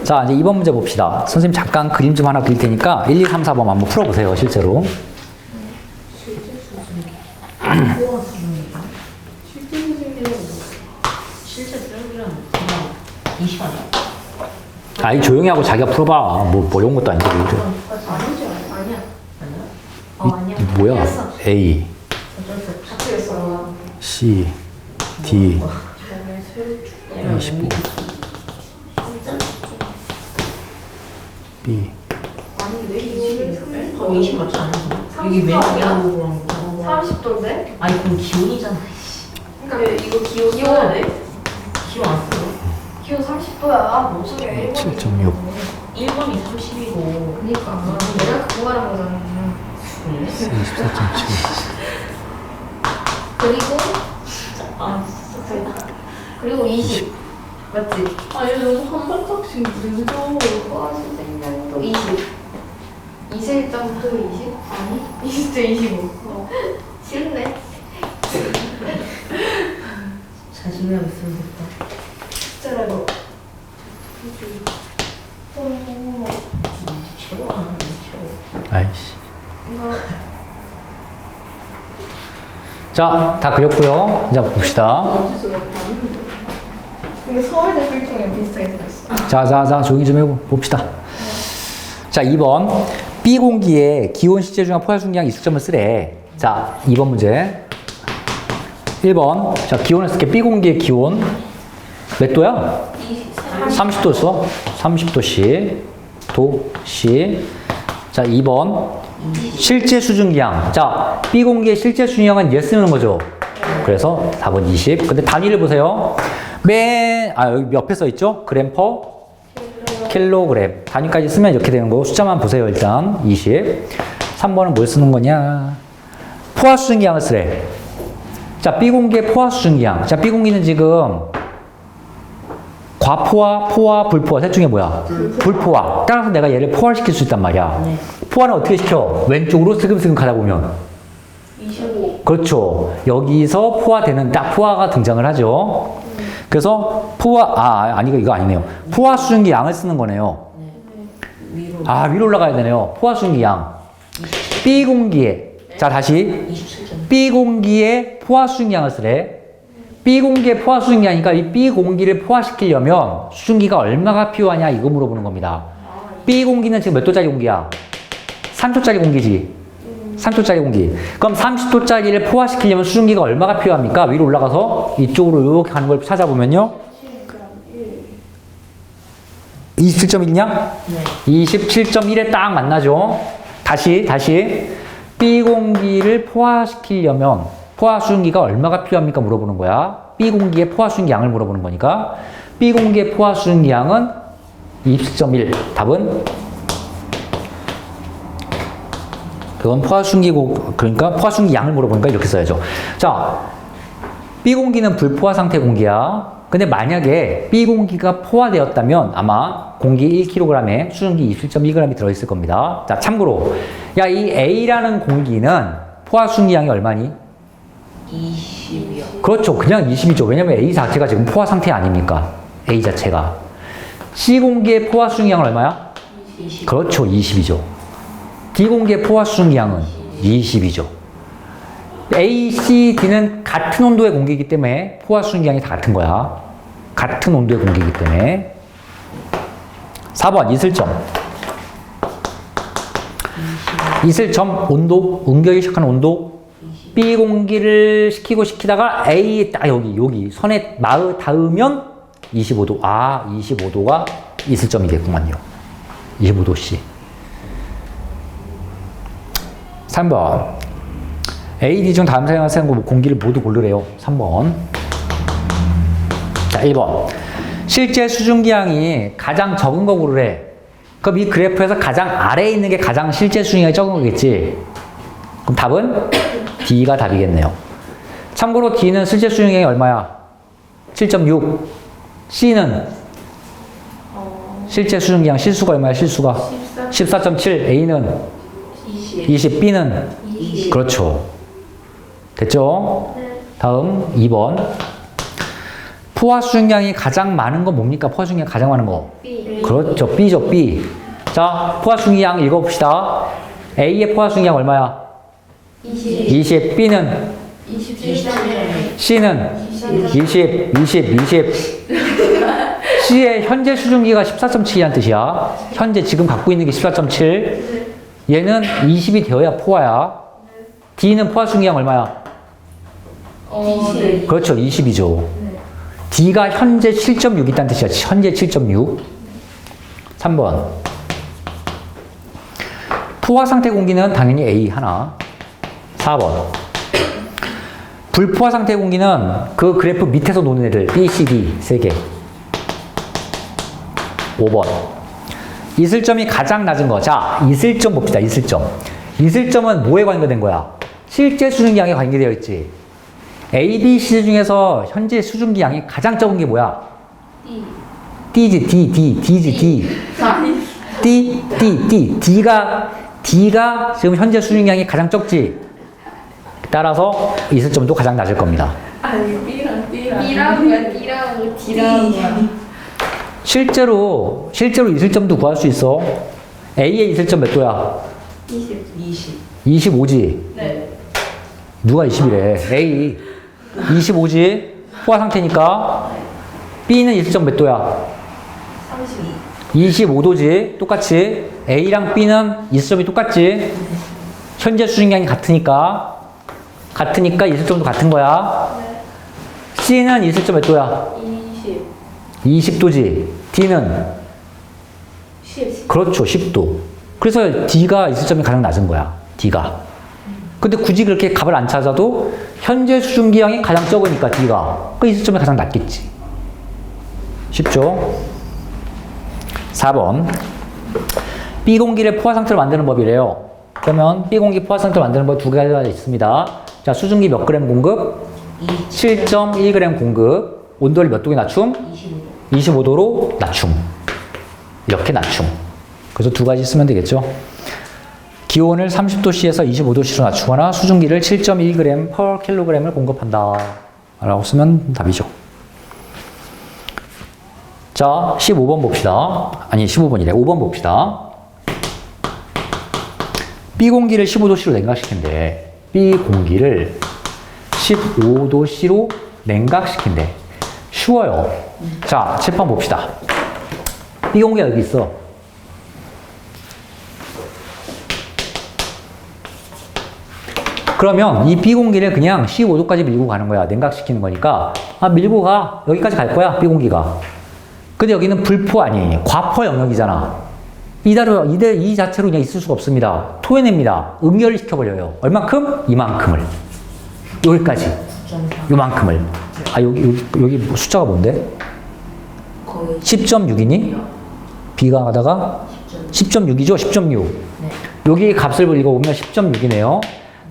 자, 이제 2번 문제 봅시다. 선생님 잠깐 그림 좀 하나 그릴 테니까 1, 2, 3, 4번 한번 풀어보세요, 실제로. 실제 수준이랑 그냥 20 아니야? 아이, 조용히 하고 자기가 풀어봐. 뭐 어려운 것도 아닌데. 아니지 아니야. 아니야. 이 뭐야? A, 합치겠어. C, D, 25, B. 아니 왜 20이야? 그럼 20 맞지 않아? 여기 왜 아니야? 그런 거? 30도인데? 아니 그럼 기온이잖아. 그러니까 이거 기온이네? 기온 안 써? 기온 30도야. 뭔 소리야? 7.6. 1번이 30이고 그니까 내가 그거 말한 거잖아. 24.7. 그리고 아 그리고 20 맞지? 아니 너무 한 발짝씩 늦어. 와 선생님 또 20 21.또 20? 아니 20도 25 싫네. 자신감 있으면 됐다. 숫자라고 최고 안 하네 최고. 아이씨. 이거 자, 다 그렸고요. 이제 봅시다. 이게 서울대 필통이랑 비슷하게 생겼어. 자, 조용히 좀 해봅시다. 자, 2번. B 공기에 기온 실제 중앙 포화 중량 이슬점을 쓰래. 자, 2번 문제. 1번. 자, 기온을 쓸게. B 공기의 기온 몇 도야? 30도 써. 30도씨. 도씨. 자, 2번. 실제 수증기양. 자, B 공기의 실제 수증기양은 얘 쓰는 거죠. 그래서 답은 20. 근데 단위를 보세요. 여기 옆에 써 있죠? 그램 퍼 킬로그램. 단위까지 쓰면 이렇게 되는 거고, 숫자만 보세요, 일단. 20. 3번은 뭘 쓰는 거냐? 포화 수증기양을 쓰래. 자, B 공기의 포화 수증기양. 자, B 공기는 지금 과포화, 포화, 불포화. 셋 중에 뭐야? 불포화. 따라서 내가 얘를 포화시킬 수 있단 말이야. 네. 포화는 어떻게 시켜? 왼쪽으로 스금스금 가다 보면. 25 그렇죠. 여기서 포화되는 딱 포화가 등장을 하죠. 그래서 포화, 아니, 이거 아니네요. 포화 수증기 양을 쓰는 거네요. 네. 위로 아, 위로 올라가야 되네요. 포화 수증기양. B 공기에. 자, 다시. 27점. B 공기에 포화 수증기양을 쓰래. B 공기에 포화 수증기양이니까 이 B 공기를 포화시키려면 수증기가 얼마가 필요하냐 이거 물어보는 겁니다. B 공기는 지금 몇 도짜리 공기야? 3초짜리 공기지. 3초짜리 공기. 그럼 30도짜리를 포화시키려면 수증기가 얼마가 필요합니까? 위로 올라가서 이쪽으로 이렇게 가는 걸 찾아보면요. 27.1냐? 네. 27.1에 딱 만나죠. 다시. B 공기를 포화시키려면 포화 수증기가 얼마가 필요합니까? 물어보는 거야. B 공기의 포화 수증기 양을 물어보는 거니까 B 공기의 포화 수증기 양은 27.1. 답은 그건 포화 수증기고 그러니까 포화 수증기 양을 물어보니까 이렇게 써야죠. 자, B 공기는 불포화 상태 공기야. 근데 만약에 B 공기가 포화되었다면 아마 공기 1kg에 수증기 27.1g이 들어있을 겁니다. 자, 참고로 야, 이 A라는 공기는 포화 수증기 양이 얼마니? 20이요. 그렇죠. 그냥 20이죠. 왜냐면 A 자체가 지금 포화 상태 아닙니까? A 자체가. C 공기의 포화 수증기 양은 얼마야? 20. 그렇죠. 20이죠. D 공기의 포화 수증기 양은 20이죠. A, C, D는 같은 온도의 공기이기 때문에 포화 수증기 양이 다 같은 거야. 같은 온도의 공기이기 때문에. 4번 이슬점. 이슬점 온도, 응결이 시작하는 온도. B 공기를 시키다가 A 딱 여기 선에 닿으면 25도. 아, 25도가 이슬점이겠구만요. 25도씨. 3번. A, D 중 다음 사용하는 공기를 모두 고르래요. 3번. 자, 1번. 실제 수증기양이 가장 적은 거 고르래. 그럼 이 그래프에서 가장 아래에 있는 게 가장 실제 수증기양이 적은 거겠지. 그럼 답은 D가 답이겠네요. 참고로 D는 실제 수증기양이 얼마야? 7.6. C는 실제 수증기양 실수가 얼마야? 실수가 14.7. A는 20. B는 20. 그렇죠. 됐죠? 네. 다음 2번. 포화 수증기양이 가장 많은 건 뭡니까? 포화 수증기양 가장 많은 거. B. 그렇죠. B죠. B. 자, 포화 수증기양 읽어봅시다. A의 포화 수증기양 얼마야? 20. B는 27.1. C는 20. C의 현재 수증기가 14.7이라는 뜻이야. 현재 지금 갖고 있는 게 14.7. 얘는 20이 되어야 포화야. D는 포화 수증기양 얼마야? 네. 그렇죠. 20이죠. D가 현재 7.6 있다는 뜻이야. 현재 7.6. 3번. 포화 상태 공기는 당연히 A 하나. 4번. 불포화 상태 공기는 그 그래프 밑에서 노는 애들 B, C, D 3개. 5번. 이슬점이 가장 낮은 거. 자, 이슬점 봅시다. 이슬점. 이슬점은 뭐에 관계된 거야? 실제 수증기양에 관계되어 있지. A, B, C 중에서 현재 수증기양이 가장 적은 게 뭐야? D지. D지. D. D가 지금 현재 수증기양이 가장 적지. 따라서 이슬점도 가장 낮을 겁니다. 아니 B랑 B라고요. D라고. 실제로 이슬점도 구할 수 있어. A의 이슬점 몇 도야? 20. 25지. 네. 누가 20이래? A. 25지. 포화 상태니까. B는 이슬점 몇 도야? 25도지. 똑같이. A랑 B는 이슬점이 똑같지. 현재 수증기양이 같으니까 이슬점도 같은 거야. C는 이슬점 몇 도야? 20도지. D는 10. 그렇죠. 10도. 그래서 D가 이슬점이 가장 낮은 거야. D가. 근데 굳이 그렇게 값을 안 찾아도 현재 수증기양이 가장 적으니까 D가 그 이슬점이 가장 낮겠지. 쉽죠? 4번. B 공기를 포화 상태로 만드는 법이래요. 그러면 B 공기 포화 상태로 만드는 법 두 가지가 있습니다. 자, 수증기 몇 그램 공급? 7.1g 공급. 온도를 몇 도에 낮춤? 25도로 낮춤. 이렇게 낮춤. 그래서 두 가지 쓰면 되겠죠. 기온을 30도씨에서 25도씨로 낮추거나 수증기를 7.1g per kg을 공급한다. 라고 쓰면 답이죠. 자, 15번 봅시다. 아니, 15번이래. 5번 봅시다. B 공기를 15도C로 냉각시킨대. B 공기를 15도C로 냉각시킨대. 쉬워요. 자, 칠판 봅시다. B 공기가 여기 있어. 그러면 이 B 공기를 그냥 15도까지 밀고 가는 거야. 냉각시키는 거니까. 아, 밀고 가. 여기까지 갈 거야, B 공기가. 근데 여기는 불포 아니에요. 과포 영역이잖아. 이 자체로 그냥 있을 수가 없습니다. 토해냅니다. 응결을 시켜버려요. 얼만큼? 이만큼을. 여기까지. 요만큼을. 아, 여기 숫자가 뭔데? 거의 10.6이니? B가 가다가 10.6이죠? 10.6. 네. 여기 값을 읽어보면 10.6이네요.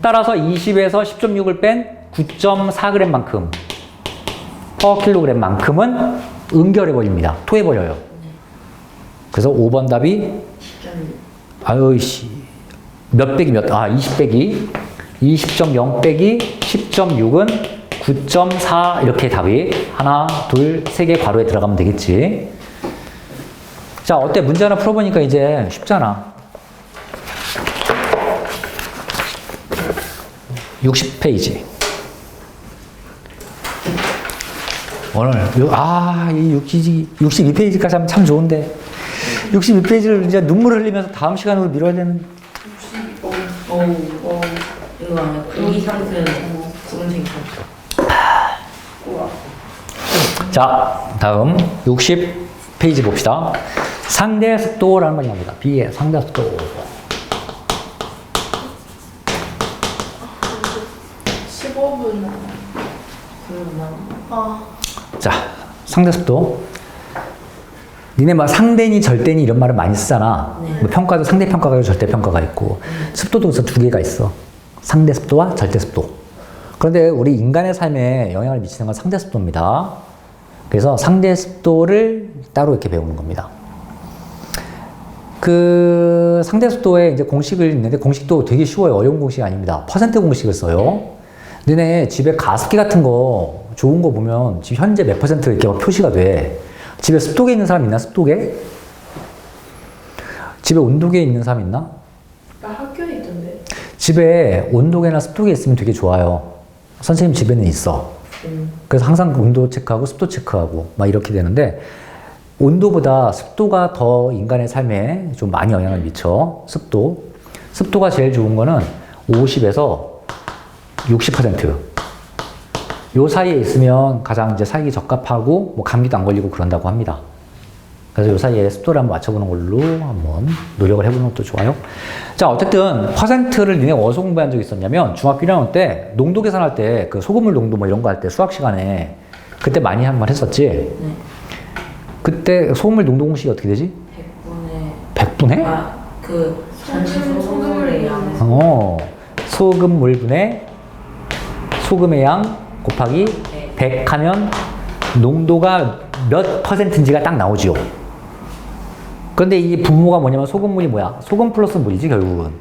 따라서 20에서 10.6을 뺀 9.4g만큼 per kg만큼은 응결해버립니다. 토해버려요. 그래서 5번 답이 20 빼기 20.0 빼기 10.6은 9.4 이렇게 답이 하나, 둘, 세 개 괄호에 들어가면 되겠지. 자, 어때? 문제 하나 풀어보니까 이제 쉽잖아. 60페이지. 오늘, 이 62페이지까지 하면 참 좋은데. 62페이지를 이제 눈물을 흘리면서 다음 시간으로 미뤄야 되는. 이거 아니야. 공기 상승 구름생 자, 다음 60페이지 봅시다. 상대 습도라는 말이 나옵니다. B의 상대 습도. 15분. 자, 상대 습도. 니네 막 상대니 절대니 이런 말을 많이 쓰잖아. 네. 뭐 평가도 상대 평가가 있고 절대 평가가 있고 습도도 그래서 두 개가 있어. 상대 습도와 절대 습도. 그런데 우리 인간의 삶에 영향을 미치는 건 상대 습도입니다. 그래서 상대 습도를 따로 이렇게 배우는 겁니다. 그 상대 습도에 이제 공식을 있는데 공식도 되게 쉬워요. 어려운 공식이 아닙니다. 퍼센트 공식을 써요. 너네 집에 가습기 같은 거 좋은 거 보면 지금 현재 몇 퍼센트 이렇게 표시가 돼. 집에 습도계 있는 사람 있나? 습도계? 집에 온도계 있는 사람 있나? 나 학교에 있던데. 집에 온도계나 습도계 있으면 되게 좋아요. 선생님 집에는 있어. 그래서 항상 온도 체크하고 습도 체크하고 막 이렇게 되는데 온도보다 습도가 더 인간의 삶에 좀 많이 영향을 미쳐. 습도. 습도가 제일 좋은 거는 50에서 60%. 요 사이에 있으면 가장 이제 살기 적합하고 뭐 감기도 안 걸리고 그런다고 합니다. 그래서 요 사이에 습도를 한번 맞춰보는 걸로 한번 노력을 해보는 것도 좋아요. 자, 어쨌든 퍼센트를 니네 어디서 공부한 적이 있었냐면 중학교 1학년 때 농도 계산할 때 그 소금물 농도 뭐 이런 거 할 때 수학 시간에 그때 많이 한 번 했었지? 네. 그때 소금물 농도 공식이 어떻게 되지? 100분의? 그 전체 소금물의 양. 소금물분의 소금의 양 곱하기 100 하면 농도가 몇 퍼센트인지가 딱 나오죠. 그런데 이 분모가 뭐냐면 소금물이 뭐야? 소금 플러스 물이지 결국은.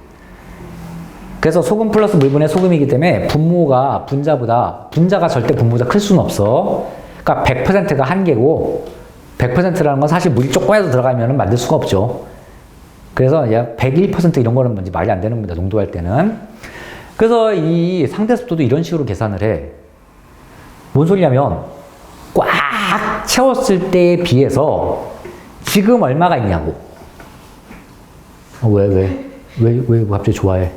그래서 소금 플러스 물분의 소금이기 때문에 분자가 절대 분모보다 클 수는 없어. 그러니까 100%가 한계고 100%라는 건 사실 물이 조금이라도 들어가면 만들 수가 없죠. 그래서 약 101% 이런 거는 뭔지 말이 안 되는 겁니다. 농도할 때는. 그래서 이 상대 습도도 이런 식으로 계산을 해. 뭔 소리냐면 꽉 채웠을 때에 비해서 지금 얼마가 있냐고. 왜 갑자기 좋아해?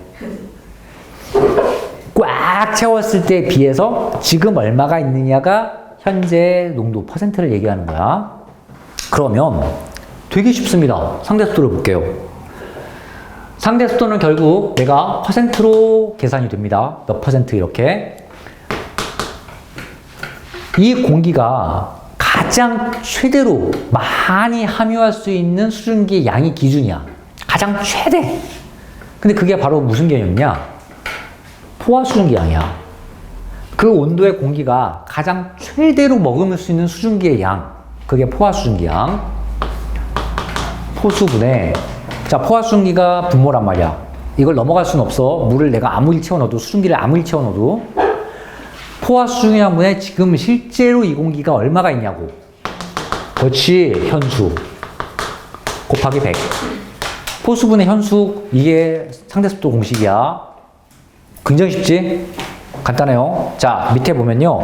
꽉 채웠을 때에 비해서 지금 얼마가 있느냐가 현재 농도 퍼센트를 얘기하는 거야. 그러면 되게 쉽습니다. 상대 습도를 볼게요. 상대 습도는 결국 내가 퍼센트로 계산이 됩니다. 몇 퍼센트 이렇게. 이 공기가 가장 최대로 많이 함유할 수 있는 수증기의 양이 기준이야. 가장 최대. 근데 그게 바로 무슨 개념이냐? 포화 수증기 양이야. 그 온도의 공기가 가장 최대로 머금을 수 있는 수증기의 양. 그게 포화 수증기 양. 포수분의 자, 포화 수증기가 분모란 말이야. 이걸 넘어갈 수는 없어. 물을 내가 아무리 채워넣어도 수증기를 아무리 채워넣어도 포화 수증기양분에 지금 실제로 이 공기가 얼마가 있냐고. 그렇지, 현수 곱하기 100. 포수분의 현수, 이게 상대습도 공식이야. 굉장히 쉽지? 간단해요. 자, 밑에 보면요.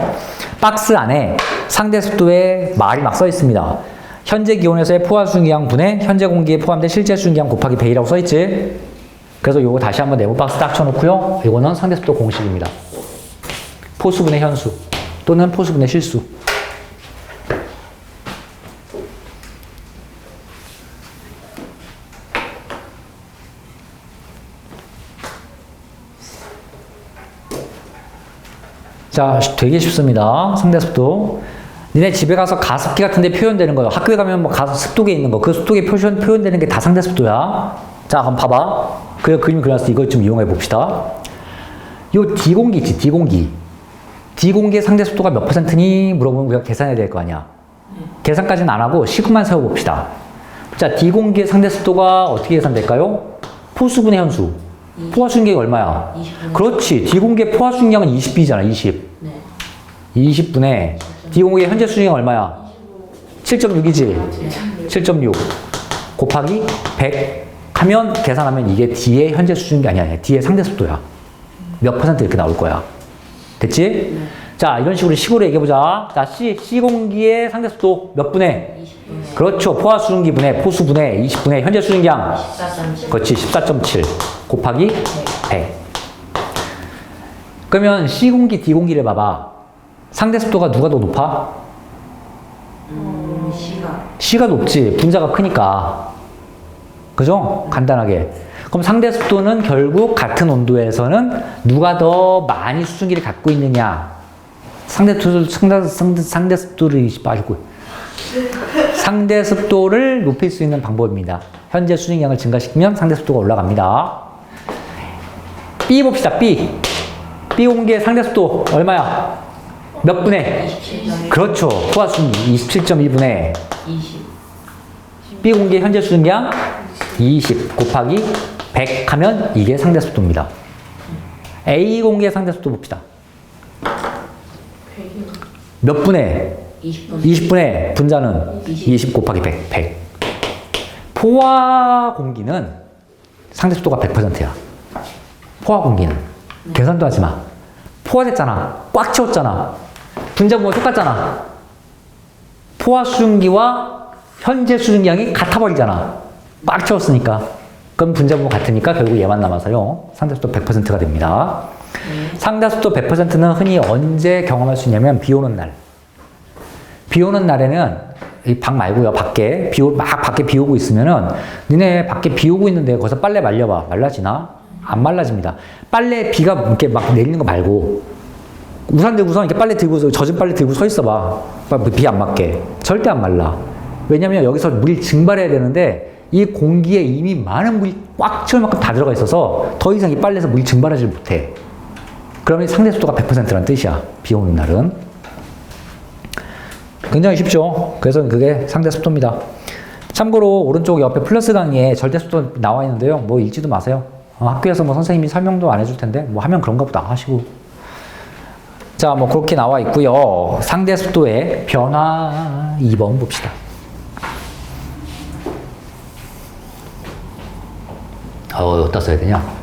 박스 안에 상대습도의 말이 막 써 있습니다. 현재 기온에서의 포화 수증기량 분의 현재 공기에 포함된 실제 수증기량 곱하기 100이라고 써 있지? 그래서 요거 다시 한번 네모 박스 딱 쳐놓고요. 이거는 상대습도 공식입니다. 포수분의 현수 또는 포수분의 실수. 자, 되게 쉽습니다. 상대습도. 니네 집에 가서 가습기 같은 데 표현되는 거예요. 학교에 가면 뭐 가서 습도계 있는 거. 그 습도계 표현되는 게 다 상대습도야. 자, 그럼 봐봐. 그림 그려놨어. 이거 좀 이용해 봅시다. 요 D공기 있지, D공기. D공기의 상대습도가 몇 %니? 물어보면 우리가 계산해야 될 거 아니야. 계산까지는 안 하고 식만 세워봅시다. 자, D공기의 상대습도가 어떻게 계산될까요? 포수분의 현수. 포화수증량이 얼마야? 20분. 그렇지. D공기의 포화수증량은 20B잖아, 20. 네. 20분의 D공기의 현재 수증량 얼마야? 7.6이지? 7.6 곱하기 100 하면 계산하면 이게 D의 현재 수증기 아니야. D의 상대습도야. 몇 % 이렇게 나올 거야. 됐지? 네. 자, 이런 식으로 얘기해보자. 자, C공기의 상대습도 몇 분의? 20분에 그렇죠. 포화수증기 분의 포수분의 20분의 현재 수증기량. 14.7. 그렇지. 14.7 곱하기 100. 그러면 C공기, D공기를 봐봐. 상대습도가 누가 더 높아? C가 C가 높지. 분자가 크니까. 그죠? 간단하게. 그럼 상대습도는 결국 같은 온도에서는 누가 더 많이 수증기를 갖고 있느냐. 상대습도를 빠지고. 상대습도를 높일 수 있는 방법입니다. 현재 수증량을 증가시키면 상대습도가 올라갑니다. B 봅시다. B. B 공기의 상대습도 얼마야? 몇 분의? 27.1. 그렇죠. 포화수증기 27.2분의 20. B 공기의 현재 수증량 20 곱하기 100 하면 이게 상대습도입니다. A 공기의 상대습도 봅시다. 몇 분의? 20분. 20분의 분자는 20 곱하기 100. 100. 포화 공기는 상대습도가 100%야. 포화 공기는. 계산도 하지 마. 포화됐잖아. 꽉 채웠잖아. 분자분모 똑같잖아. 포화 수증기와 현재 수증량이 같아버리잖아. 꽉 채웠으니까. 그럼 분자분모 같으니까 결국 얘만 남아서요. 상대습도 100%가 됩니다. 상대습도 100%는 흔히 언제 경험할 수 있냐면 비 오는 날. 비 오는 날에는 이 방 말고요. 밖에 밖에 비 오고 있으면은 니네 밖에 비 오고 있는데 거기서 빨래 말려봐. 말라지나? 안 말라집니다. 빨래 비가 이렇게 막 내리는 거 말고 우산 들고서 이렇게 빨래 들고서 젖은 빨래 들고 서 있어봐. 비 안 맞게. 절대 안 말라. 왜냐면 여기서 물이 증발해야 되는데 이 공기에 이미 많은 물이 꽉 채울 만큼 다 들어가 있어서 더 이상 이 빨래에서 물이 증발하지 못해. 그러면 상대습도가 100%라는 뜻이야. 비 오는 날은. 굉장히 쉽죠. 그래서 그게 상대습도입니다. 참고로 오른쪽 옆에 플러스 강의에 절대습도 나와 있는데요. 뭐 읽지도 마세요. 학교에서 뭐 선생님이 설명도 안 해줄 텐데 뭐 하면 그런가 보다 하시고. 자, 뭐 그렇게 나와 있고요. 상대습도의 변화 2번 봅시다. 어디다 써야 되냐?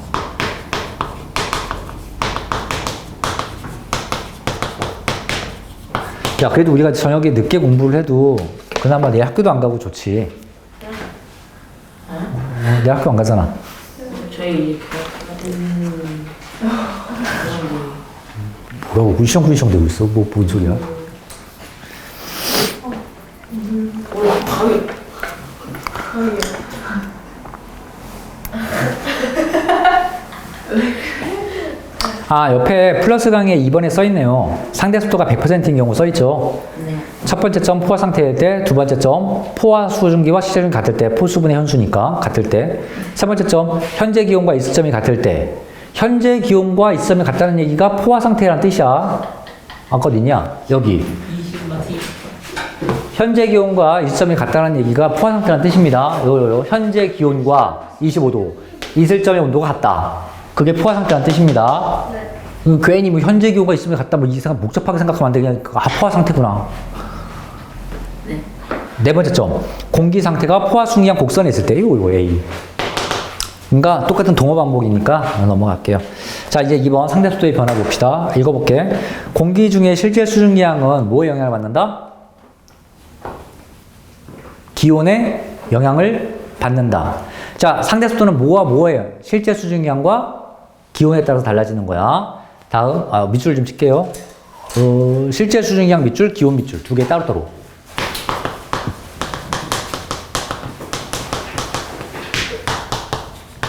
야, 그래도 우리가 저녁에 늦게 공부를 해도 그나마 내 학교도 안 가고 좋지. 내 학교 안 가잖아. 저희 뭐라고 구시렁구시렁 대고 있어? 뭔 소리야? 아, 옆에 플러스 강의에 2번에 써있네요. 상대습도가 100%인 경우 써있죠. 네. 첫 번째 점 포화 상태일 때, 두 번째 점 포화 수증기와 시제 수증기 같을 때, 포수분의 현수니까 같을 때, 세 번째 점 현재 기온과 있을점이 같을 때. 현재 기온과 있을점이 같다는 얘기가 포화 상태라는 뜻이야. 아까 어디냐? 여기. 20마티. 현재 기온과 있을점이 같다는 얘기가 포화 상태라는 뜻입니다. 요 현재 기온과 25도, 있을점의 온도가 같다. 그게 포화 상태라는 뜻입니다. 네. 괜히 뭐 현재 기온과 있으면 같다 뭐 이상한 복잡하게 생각하면 안 돼. 그냥 포화 상태구나. 네. 네 번째 점 공기 상태가 포화 수증기량 곡선에 있을 때 이거 A. 그러니까 똑같은 동어 반복이니까 넘어갈게요. 자, 이제 2번 상대수도의 변화 봅시다. 읽어볼게. 공기 중에 실제 수증기량은 뭐에 영향을 받는다? 기온에 영향을 받는다. 자, 상대수도는 뭐와 뭐예요? 실제 수증기량과 기온에 따라서 달라지는 거야. 다음, 밑줄 좀 칠게요. 실제 수증기량 밑줄, 기온 밑줄 두 개 따로따로.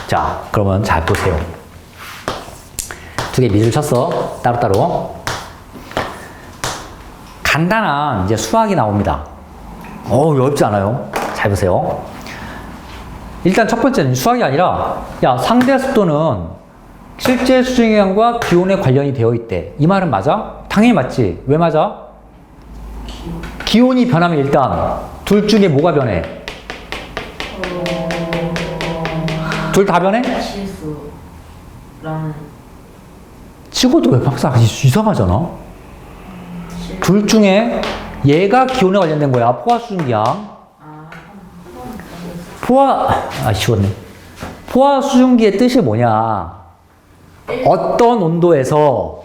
자, 그러면 잘 보세요. 두 개 밑줄 쳤어. 따로따로. 간단한 이제 수학이 나옵니다. 어렵지 않아요. 잘 보세요. 일단 첫 번째는 수학이 아니라, 야, 상대 습도는 실제 수증기량과 기온에 관련이 되어 있대. 이 말은 맞아? 당연히 맞지. 왜 맞아? 기온이 변하면 일단 둘 중에 뭐가 변해? 둘 다 변해? 실수랑 찍어도 왜 박사 이상하잖아. 둘 중에 얘가 기온에 관련된 거야. 포화 수증기량. 쉬웠네. 포화 수증기의 뜻이 뭐냐? 어떤 온도에서,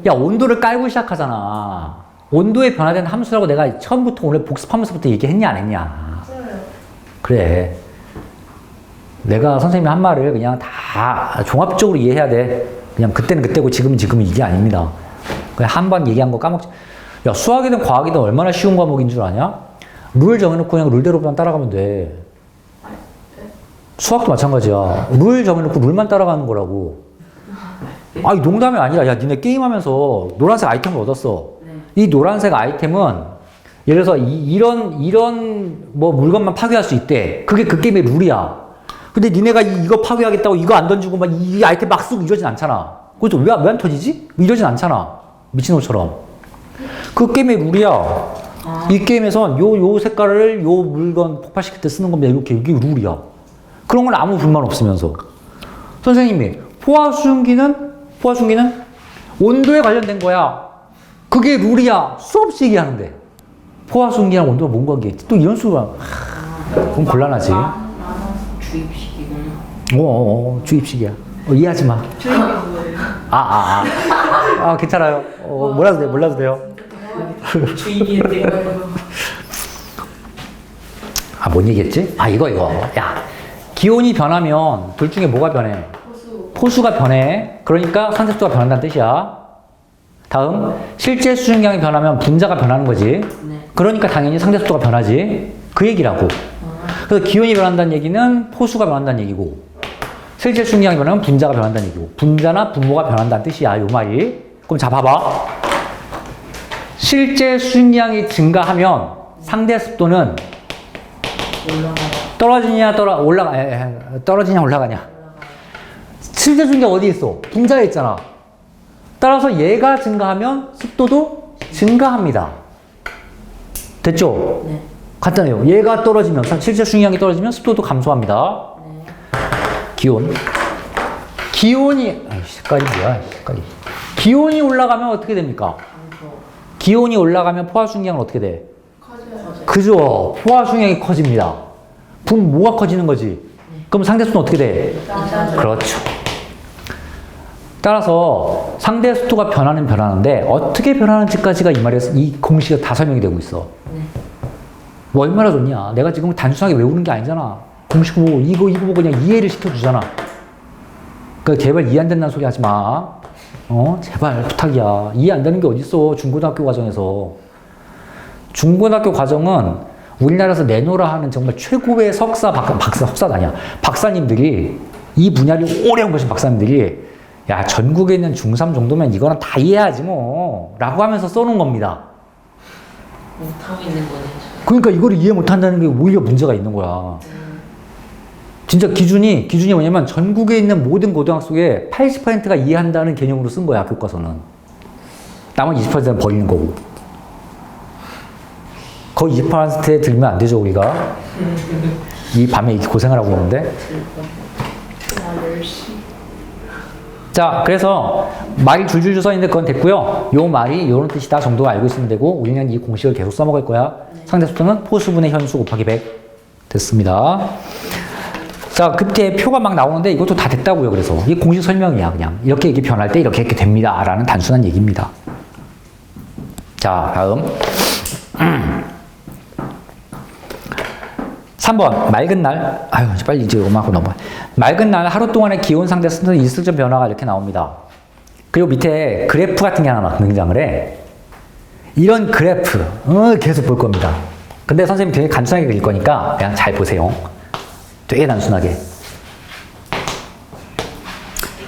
야, 온도를 깔고 시작하잖아. 온도에 변화된 함수라고 내가 처음부터 오늘 복습하면서부터 얘기했냐, 안 했냐? 그래. 내가 선생님이 한 말을 그냥 다 종합적으로 이해해야 돼. 그냥 그때는 그때고 지금은 이게 아닙니다. 그냥 한 번 얘기한 거 까먹지. 야, 수학이든 과학이든 얼마나 쉬운 과목인 줄 아냐? 룰 정해놓고 그냥 룰대로만 따라가면 돼. 수학도 마찬가지야. 룰 정해놓고 룰만 따라가는 거라고. 아니, 농담이 아니라, 야, 니네 게임하면서 노란색 아이템을 얻었어. 이 노란색 아이템은 예를 들어서 이런 뭐 물건만 파괴할 수 있대. 그게 그 게임의 룰이야. 근데 니네가 이거 파괴하겠다고 이거 안 던지고 막 이 아이템 막 쓰고 이러진 않잖아. 그래서 왜 안 터지지? 이러진 않잖아. 미친놈처럼. 그 게임의 룰이야. 이 게임에선 요 색깔을 요 물건 폭발시킬 때 쓰는 겁니다. 이게 룰이야. 그런 건 아무 불만 없으면서. 선생님이 포화 수증기는 온도에 관련된 거야. 그게 룰이야. 수없이 얘기하는데. 포화 수증기랑 온도가 뭔 관계있지? 또 이런 식으로. 그럼 곤란하지. 주입식이구나. 주입식이야. 이해하지 마. 주입이 뭐예요? 괜찮아요. 몰라도 돼요. 주입인데. 뭔 얘기했지? 이거. 야, 기온이 변하면 둘 중에 뭐가 변해? 포수가 변해. 그러니까 상대수도가 변한다는 뜻이야. 다음, 실제 수증기량이 변하면 분자가 변하는 거지. 그러니까 당연히 상대수도가 변하지. 그 얘기라고. 그래서 기온이 변한다는 얘기는 포수가 변한다는 얘기고, 실제 수증기량이 변하면 분자가 변한다는 얘기고, 분자나 분모가 변한다는 뜻이야, 요 말이. 그럼 자, 봐봐. 실제 수증기량이 증가하면 상대 습도는 떨어지냐 올라가냐. 실제 수증기량 어디 있어? 분자에 있잖아. 따라서 얘가 증가하면 습도도 증가합니다. 됐죠? 네. 간단해요. 얘가 떨어지면, 실제 수증기량이 떨어지면 습도도 감소합니다. 기온이, 색깔이 뭐야, 색깔이. 기온이 올라가면 어떻게 됩니까? 기온이 올라가면 포화 수증기량은 어떻게 돼? 커져요. 그죠? 포화 수증기량이 커집니다. 뭐가 커지는 거지? 그럼 상대수는 어떻게 돼? 그렇죠. 따라서 상대수도가 변하는데 어떻게 변하는지까지가 이 공식이 다 설명이 되고 있어. 뭐 얼마나 좋냐. 내가 지금 단순하게 외우는 게 아니잖아. 공식 보고 이거 보고 그냥 이해를 시켜주잖아. 그러니까 제발 이해 안 된다는 소리 하지 마. 제발 부탁이야. 이해 안 되는 게 어딨어. 중고등학교 과정에서. 중고등학교 과정은 우리나라에서 내노라 하는 정말 최고의 석사도 아니야. 박사님들이, 이 분야를 오래 한 것인 박사님들이, 야, 전국에 있는 중3 정도면 이거는 다 이해하지 뭐. 라고 하면서 써놓은 겁니다. 못하고 있는 거네. 그러니까 이걸 이해 못한다는 게 오히려 문제가 있는 거야. 진짜 기준이 뭐냐면 전국에 있는 모든 고등학생의 80%가 이해한다는 개념으로 쓴 거야, 교과서는. 나머지 20%는 버리는 거고. 거의 20%에 들면 안 되죠, 우리가. 이 밤에 이렇게 고생을 하고 오는데. 자, 그래서 말이 줄줄줄 써 있는데 그건 됐고요. 요 말이 이런 뜻이다 정도가 알고 있으면 되고, 우리는 이 공식을 계속 써먹을 거야. 상대수도는 포수분의 현수 곱하기 100 됐습니다. 자, 그때 표가 막 나오는데 이것도 다 됐다고요. 그래서 이게 공식 설명이야. 그냥 이렇게 이게 변할 때 이렇게 됩니다. 라는 단순한 얘기입니다. 자, 다음 3번 맑은 날. 아유, 빨리 이제 음악으로 넘어가. 맑은 날 하루 동안의 기온 상대 순서 이슬점 변화가 이렇게 나옵니다. 그리고 밑에 그래프 같은 게 하나 등장을 해. 이런 그래프 계속 볼 겁니다. 근데 선생님이 되게 간단하게 그릴 거니까 그냥 잘 보세요. 되게 단순하게.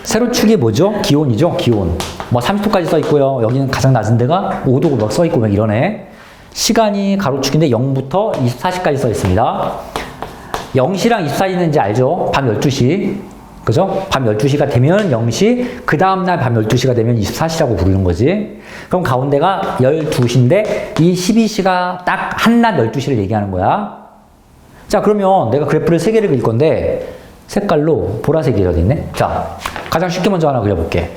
세로축이 뭐죠? 기온이죠? 기온. 뭐 30도까지 써 있고요. 여기는 가장 낮은 데가 5도 막 써 있고 막 이러네. 시간이 가로축인데 0부터 24시까지 써 있습니다. 0시랑 24시는 이제 알죠? 밤 12시. 그죠? 밤 12시가 되면 0시, 그 다음날 밤 12시가 되면 24시라고 부르는 거지. 그럼 가운데가 12시인데 이 12시가 딱 한낮 12시를 얘기하는 거야. 자, 그러면 내가 그래프를 3개를 그릴 건데 색깔로 보라색이 어디 있네? 자, 가장 쉽게 먼저 하나 그려볼게.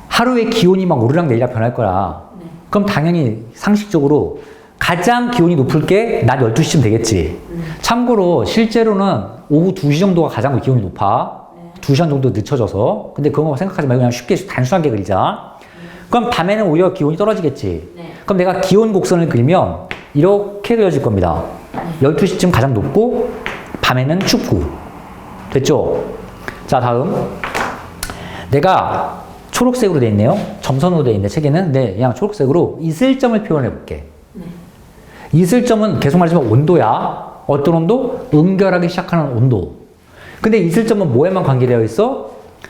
하루에 기온이 막 오르락내리락 변할 거야. 그럼 당연히 상식적으로 가장 기온이 높을 게 낮 12시쯤 되겠지. 참고로 실제로는 오후 2시 정도가 가장 기온이 높아. 2시간 정도 늦춰져서. 근데 그런 거 생각하지 말고 그냥 쉽게 단순하게 그리자. 그럼 밤에는 오히려 기온이 떨어지겠지. 그럼 내가 기온 곡선을 그리면 이렇게 그려질 겁니다. 12시쯤 가장 높고 밤에는 춥고. 됐죠? 자, 다음. 내가 초록색으로 돼 있네요. 점선으로 돼 있는데 책에는. 근데 그냥 초록색으로 이슬점을 표현해 볼게. 이슬점은 계속 말하지만 온도야. 어떤 온도? 응결하기 시작하는 온도. 근데 이슬점은 뭐에만 관계되어 있어?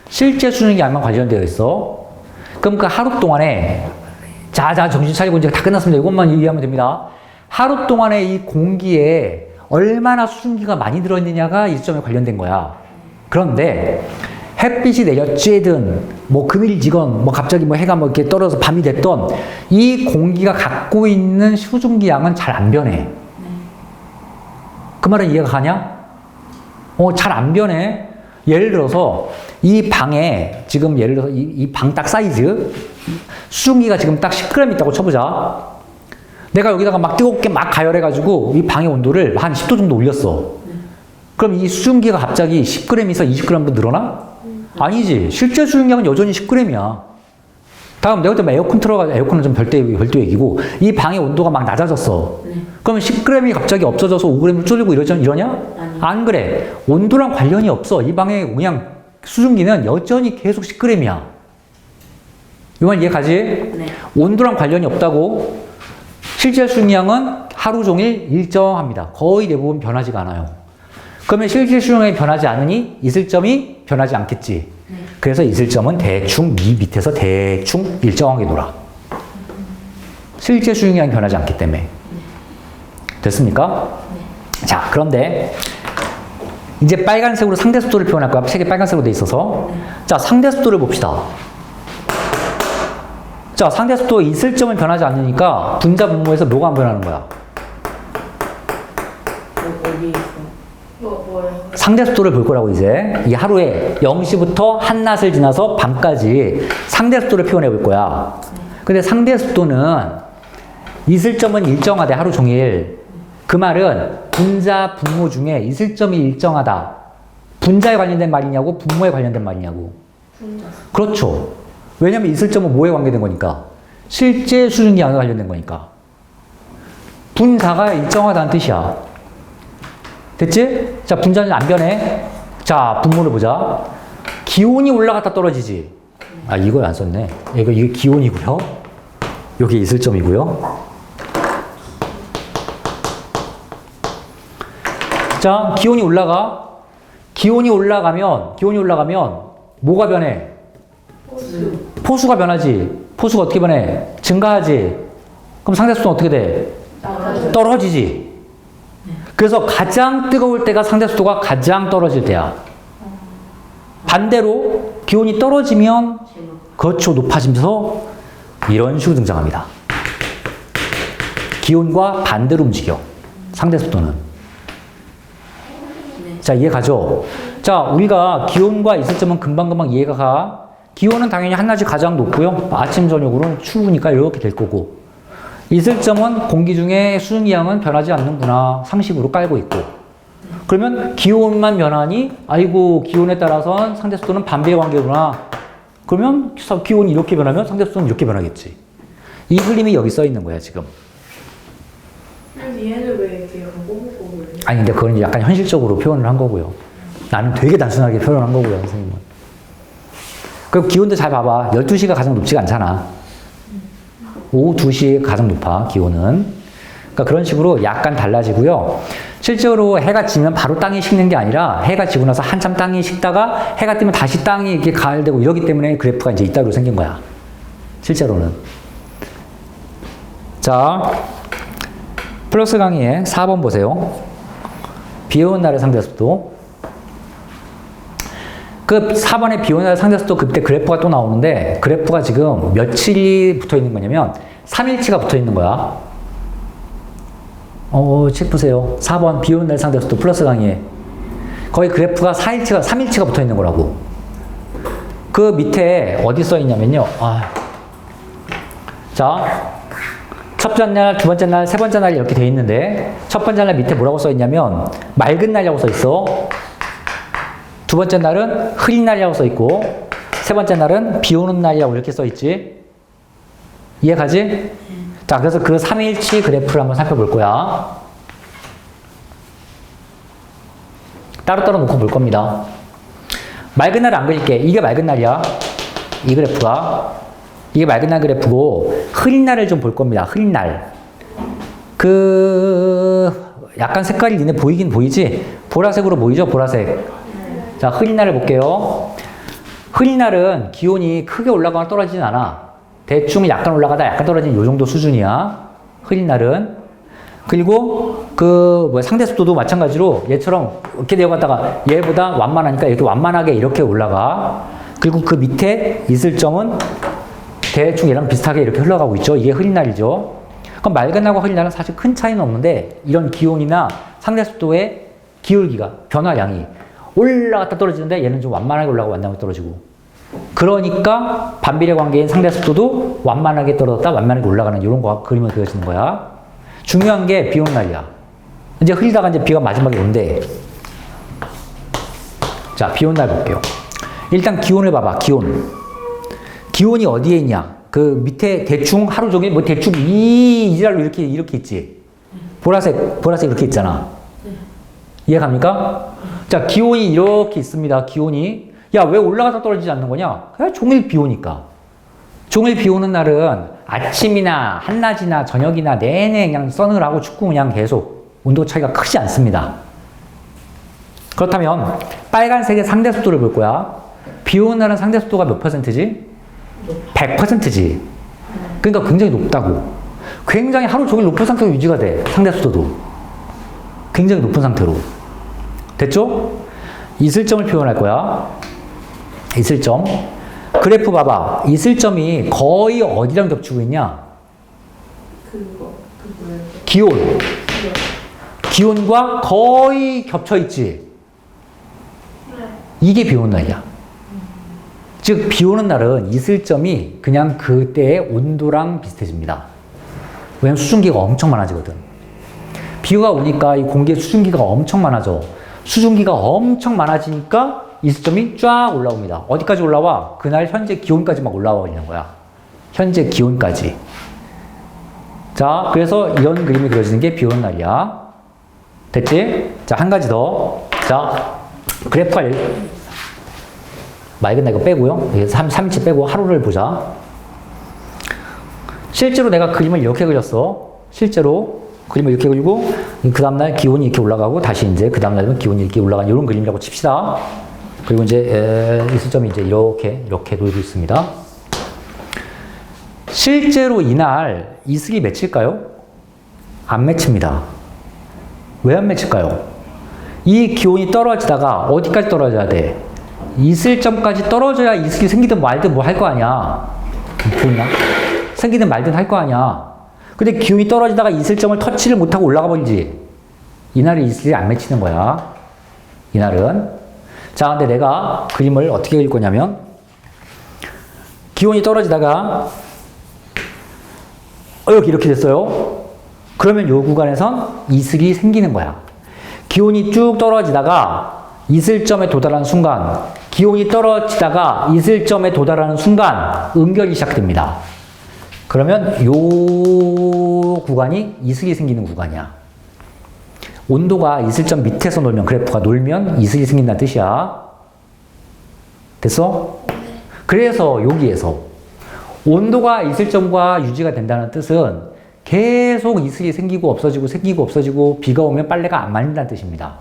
실제 수증기와만 관련되어 있어. 그럼 그 하루 동안에 자 정신 차리고 이제 다 끝났습니다. 이것만 이해하면 됩니다. 하루 동안에 이 공기에 얼마나 수증기가 많이 들어있느냐가 이슬점에 관련된 거야. 그런데 햇빛이 내려쬐든 뭐 금일지건 뭐 갑자기 뭐 해가 뭐 이렇게 떨어져서 밤이 됐던 이 공기가 갖고 있는 수증기 양은 잘 안 변해. 그 말은 이해가 가냐? 잘 안 변해. 예를 들어서 이 방에 지금 예를 들어서 이 방 딱 사이즈 수증기가 지금 딱 10g 있다고 쳐보자. 내가 여기다가 막 뜨겁게 막 가열해가지고 이 방의 온도를 한 10도 정도 올렸어. 그럼 이 수증기가 갑자기 10g에서 20g도 늘어나? 아니지. 실제 수증량은 여전히 10g이야. 다음 내가 그때 에어컨 틀어가지고 에어컨은 좀 별도 얘기고 이 방의 온도가 막 낮아졌어. 그러면 10g이 갑자기 없어져서 5g으로 줄이고 이러냐? 안 그래. 온도랑 관련이 없어. 이 방의 그냥 수증기는 여전히 계속 10g이야. 이 말 이해가지? 네. 온도랑 관련이 없다고. 실제 수증량은 하루 종일 일정합니다. 거의 대부분 변하지가 않아요. 그러면 실제 수증량이 변하지 않으니 이슬점이 변하지 않겠지. 그래서 이슬점은 대충 이 밑에서 대충 일정하게 놀아. 실제 수증량이 변하지 않기 때문에. 됐습니까? 자, 그런데 이제 빨간색으로 상대 습도를 표현할 거야. 책에 빨간색으로 돼 있어서. 자, 상대 습도를 봅시다. 자, 상대 습도 이슬점은 변하지 않으니까 분자 분모에서 뭐가 안 변하는 거야? 어디 있어? 뭐예요? 상대 습도를 볼 거라고 이제. 이 하루에 0시부터 한낮을 지나서 밤까지 상대 습도를 표현해 볼 거야. 근데 상대 습도는 이슬점은 일정하대, 하루 종일. 그 말은 분자 분모 중에 이슬점이 일정하다. 분자에 관련된 말이냐고, 분모에 관련된 말이냐고. 분자. 그렇죠. 왜냐면 이슬점은 뭐에 관계된 거니까? 실제 수증기양에 관련된 거니까. 분자가 일정하다는 뜻이야. 됐지? 자, 분자는 안 변해. 자, 분모를 보자. 기온이 올라갔다 떨어지지. 아, 이걸 안 썼네. 이게 기온이고요. 여기 이슬점이고요. 자, 기온이 올라가. 기온이 올라가면 뭐가 변해? 포수가 변하지. 포수가 어떻게 변해? 증가하지. 그럼 상대수는 어떻게 돼? 떨어지지. 그래서 가장 뜨거울 때가 상대수도가 가장 떨어질 때야. 반대로 기온이 떨어지면 그렇죠. 높아지면서 이런 식으로 등장합니다. 기온과 반대로 움직여. 상대수도는. 자, 이해 가죠? 자, 우리가 기온과 이슬점은 금방금방 이해가 가. 기온은 당연히 한낮이 가장 높고요. 아침, 저녁으로는 추우니까 이렇게 될 거고. 이슬점은 공기 중에 수증기양은 변하지 않는구나. 상식으로 깔고 있고. 그러면 기온만 변하니 아이고 기온에 따라선 상대속도는 반비례 관계구나. 그러면 기온이 이렇게 변하면 상대속도는 이렇게 변하겠지. 이 그림이 여기 써 있는 거야 지금. 그래서 얘는 왜 이렇게 약간 꼬불꼬불해? 아니 근데 그건 약간 현실적으로 표현을 한 거고요. 나는 되게 단순하게 표현한 거고요 선생님은. 그럼 기온도 잘 봐봐. 12시가 가장 높지가 않잖아. 오후 2시에 가장 높아 기온은. 그러니까 그런 식으로 약간 달라지고요. 실제로 해가 지면 바로 땅이 식는 게 아니라 해가 지고 나서 한참 땅이 식다가 해가 뜨면 다시 땅이 이렇게 가열되고 이러기 때문에 그래프가 이제 이따위로 생긴 거야. 실제로는. 자, 플러스 강의의 4번 보세요. 비 오는 날의 상대속도. 그 4번에 비 오는 날의 상대속도 그때 그래프가 또 나오는데 그래프가 지금 며칠이 붙어 있는 거냐면 3일치가 붙어 있는 거야. 책 보세요. 4번 비 오는 날 상대속도 플러스 강의에. 거기 그래프가 3일치가 붙어 있는 거라고. 그 밑에 어디 써 있냐면요. 자, 첫 번째 날, 두 번째 날, 세 번째 날 이렇게 돼 있는데 첫 번째 날 밑에 뭐라고 써 있냐면 맑은 날이라고 써 있어. 두 번째 날은 흐린 날이라고 써 있고 세 번째 날은 비 오는 날이라고 이렇게 써 있지. 이해가지? 자, 그래서 그 3일치 그래프를 한번 살펴볼 거야. 따로따로 놓고 볼 겁니다. 맑은 날을 안 그릴게. 이게 맑은 날이야. 이 그래프가. 이게 맑은 날 그래프고 흐린 날을 좀 볼 겁니다. 흐린 날. 약간 색깔이 니네 보이긴 보이지? 보라색으로 보이죠? 보라색. 자, 흐린 날을 볼게요. 흐린 날은 기온이 크게 올라가거나 떨어지진 않아. 대충 약간 올라가다 약간 떨어지는 요 정도 수준이야. 흐린 날은. 그리고 상대속도도 마찬가지로 얘처럼 이렇게 내려갔다가 얘보다 완만하니까 이렇게 완만하게 이렇게 올라가. 그리고 그 밑에 있을 점은 대충 얘랑 비슷하게 이렇게 흘러가고 있죠. 이게 흐린 날이죠. 그럼 맑은 날과 흐린 날은 사실 큰 차이는 없는데 이런 기온이나 상대속도의 기울기가, 변화량이 올라갔다 떨어지는데 얘는 좀 완만하게 올라가고 완만하게 떨어지고. 그러니까 반비례 관계인 상대속도도 완만하게 떨어졌다 완만하게 올라가는 이런 그림을 그려지는 거야. 중요한 게 비 오는 날이야. 이제 흐리다가 이제 비가 마지막에 온대. 자, 비 오는 날 볼게요. 일단 기온을 봐봐. 기온이 어디에 있냐? 그 밑에 대충 하루 종일 뭐 대충 이 지랄로 이렇게 있지. 보라색 이렇게 있잖아. 이해 갑니까? 자, 기온이 이렇게 있습니다. 기온이. 야, 왜 올라가서 떨어지지 않는 거냐? 그냥 종일 비 오니까. 종일 비 오는 날은 아침이나 한낮이나 저녁이나 내내 그냥 서늘하고 춥고 그냥 계속 온도 차이가 크지 않습니다. 그렇다면 빨간색의 상대속도를 볼 거야. 비 오는 날은 상대속도가 몇 %지? 100%지. 그러니까 굉장히 높다고. 굉장히 하루 종일 높은 상태로 유지가 돼. 상대속도도. 굉장히 높은 상태로. 됐죠? 이슬점을 표현할 거야. 이슬점. 그래프 봐봐. 이슬점이 거의 어디랑 겹치고 있냐? 기온. 기온과 거의 겹쳐 있지. 이게 비 오는 날이야. 즉, 비 오는 날은 이슬점이 그냥 그때의 온도랑 비슷해집니다. 왜냐면 수증기가 엄청 많아지거든. 비가 오니까 이 공기에 수증기가 엄청 많아져. 수증기가 엄청 많아지니까 이슬점이 쫙 올라옵니다. 어디까지 올라와? 그날 현재 기온까지 막 올라와 버리는 거야. 현재 기온까지. 자, 그래서 이런 그림이 그려지는 게 비 오는 날이야. 됐지? 자, 한 가지 더. 자, 그래프가 맑은 날 이거 빼고요. 3일치 빼고 하루를 보자. 실제로 내가 그림을 이렇게 그렸어. 실제로 그림을 이렇게 그리고 그 다음날 기온이 이렇게 올라가고 다시 이제 그 다음날은 기온이 이렇게 올라가는 이런 그림이라고 칩시다. 그리고 이제 이슬점이 이제 이렇게 돌고 있습니다. 실제로 이날 이슬이 맺힐까요? 안 맺힙니다. 왜 안 맺힐까요? 이 기온이 떨어지다가 어디까지 떨어져야 돼? 이슬점까지 떨어져야 이슬이 생기든 말든 뭐 할 거 아니야. 보이나? 생기든 말든 할 거 아니야. 근데 기온이 떨어지다가 이슬점을 터치를 못하고 올라가 버리지. 이날은 이슬이 안 맺히는 거야. 이날은. 자, 근데 내가 그림을 어떻게 그릴 거냐면 기온이 떨어지다가 이렇게 됐어요. 그러면 이 구간에선 이슬이 생기는 거야. 기온이 쭉 떨어지다가 이슬점에 도달하는 순간, 기온이 떨어지다가 이슬점에 도달하는 순간 응결이 시작됩니다. 그러면 요 구간이 이슬이 생기는 구간이야. 온도가 이슬점 밑에서 놀면, 그래프가 놀면 이슬이 생긴다는 뜻이야. 됐어? 그래서 여기에서 온도가 이슬점과 유지가 된다는 뜻은 계속 이슬이 생기고 없어지고 비가 오면 빨래가 안 말린다는 뜻입니다.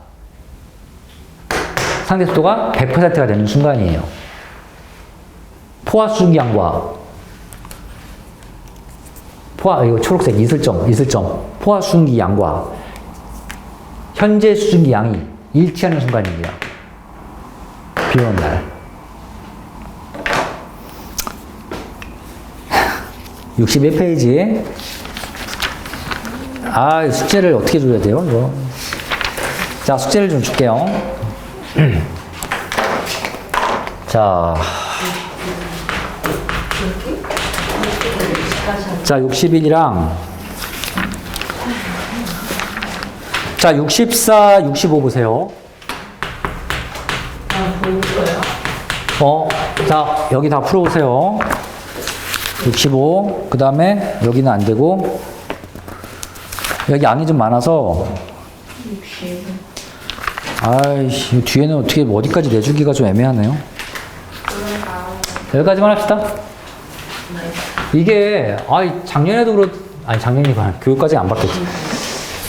상대 습도가 100%가 되는 순간이에요. 포화 수증기양과 이거 초록색 이슬점 포화 수증기양과 현재 수증기양이 일치하는 순간입니다. 비 오는 날. 61페이지. 숙제를 어떻게 줘야 돼요, 이거? 자, 숙제를 좀 줄게요. 자, 61이랑, 자, 64, 65 보세요. 자, 여기 다 풀어보세요. 65, 그 다음에 여기는 안 되고, 여기 양이 좀 많아서, 아이씨, 뒤에는 어떻게 어디까지 내주기가 좀 애매하네요. 여기까지만 합시다. 이게, 작년에도 작년이가 교육까지 안 바뀌었지.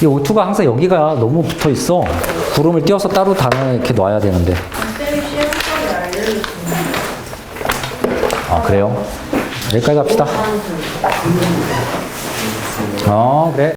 이 오투가 항상 여기가 너무 붙어 있어. 구름을 띄워서 따로 단어에 이렇게 놔야 되는데. 쌤이 시험까지 알려줬어요. 그래요? 여기까지 갑시다. 그래.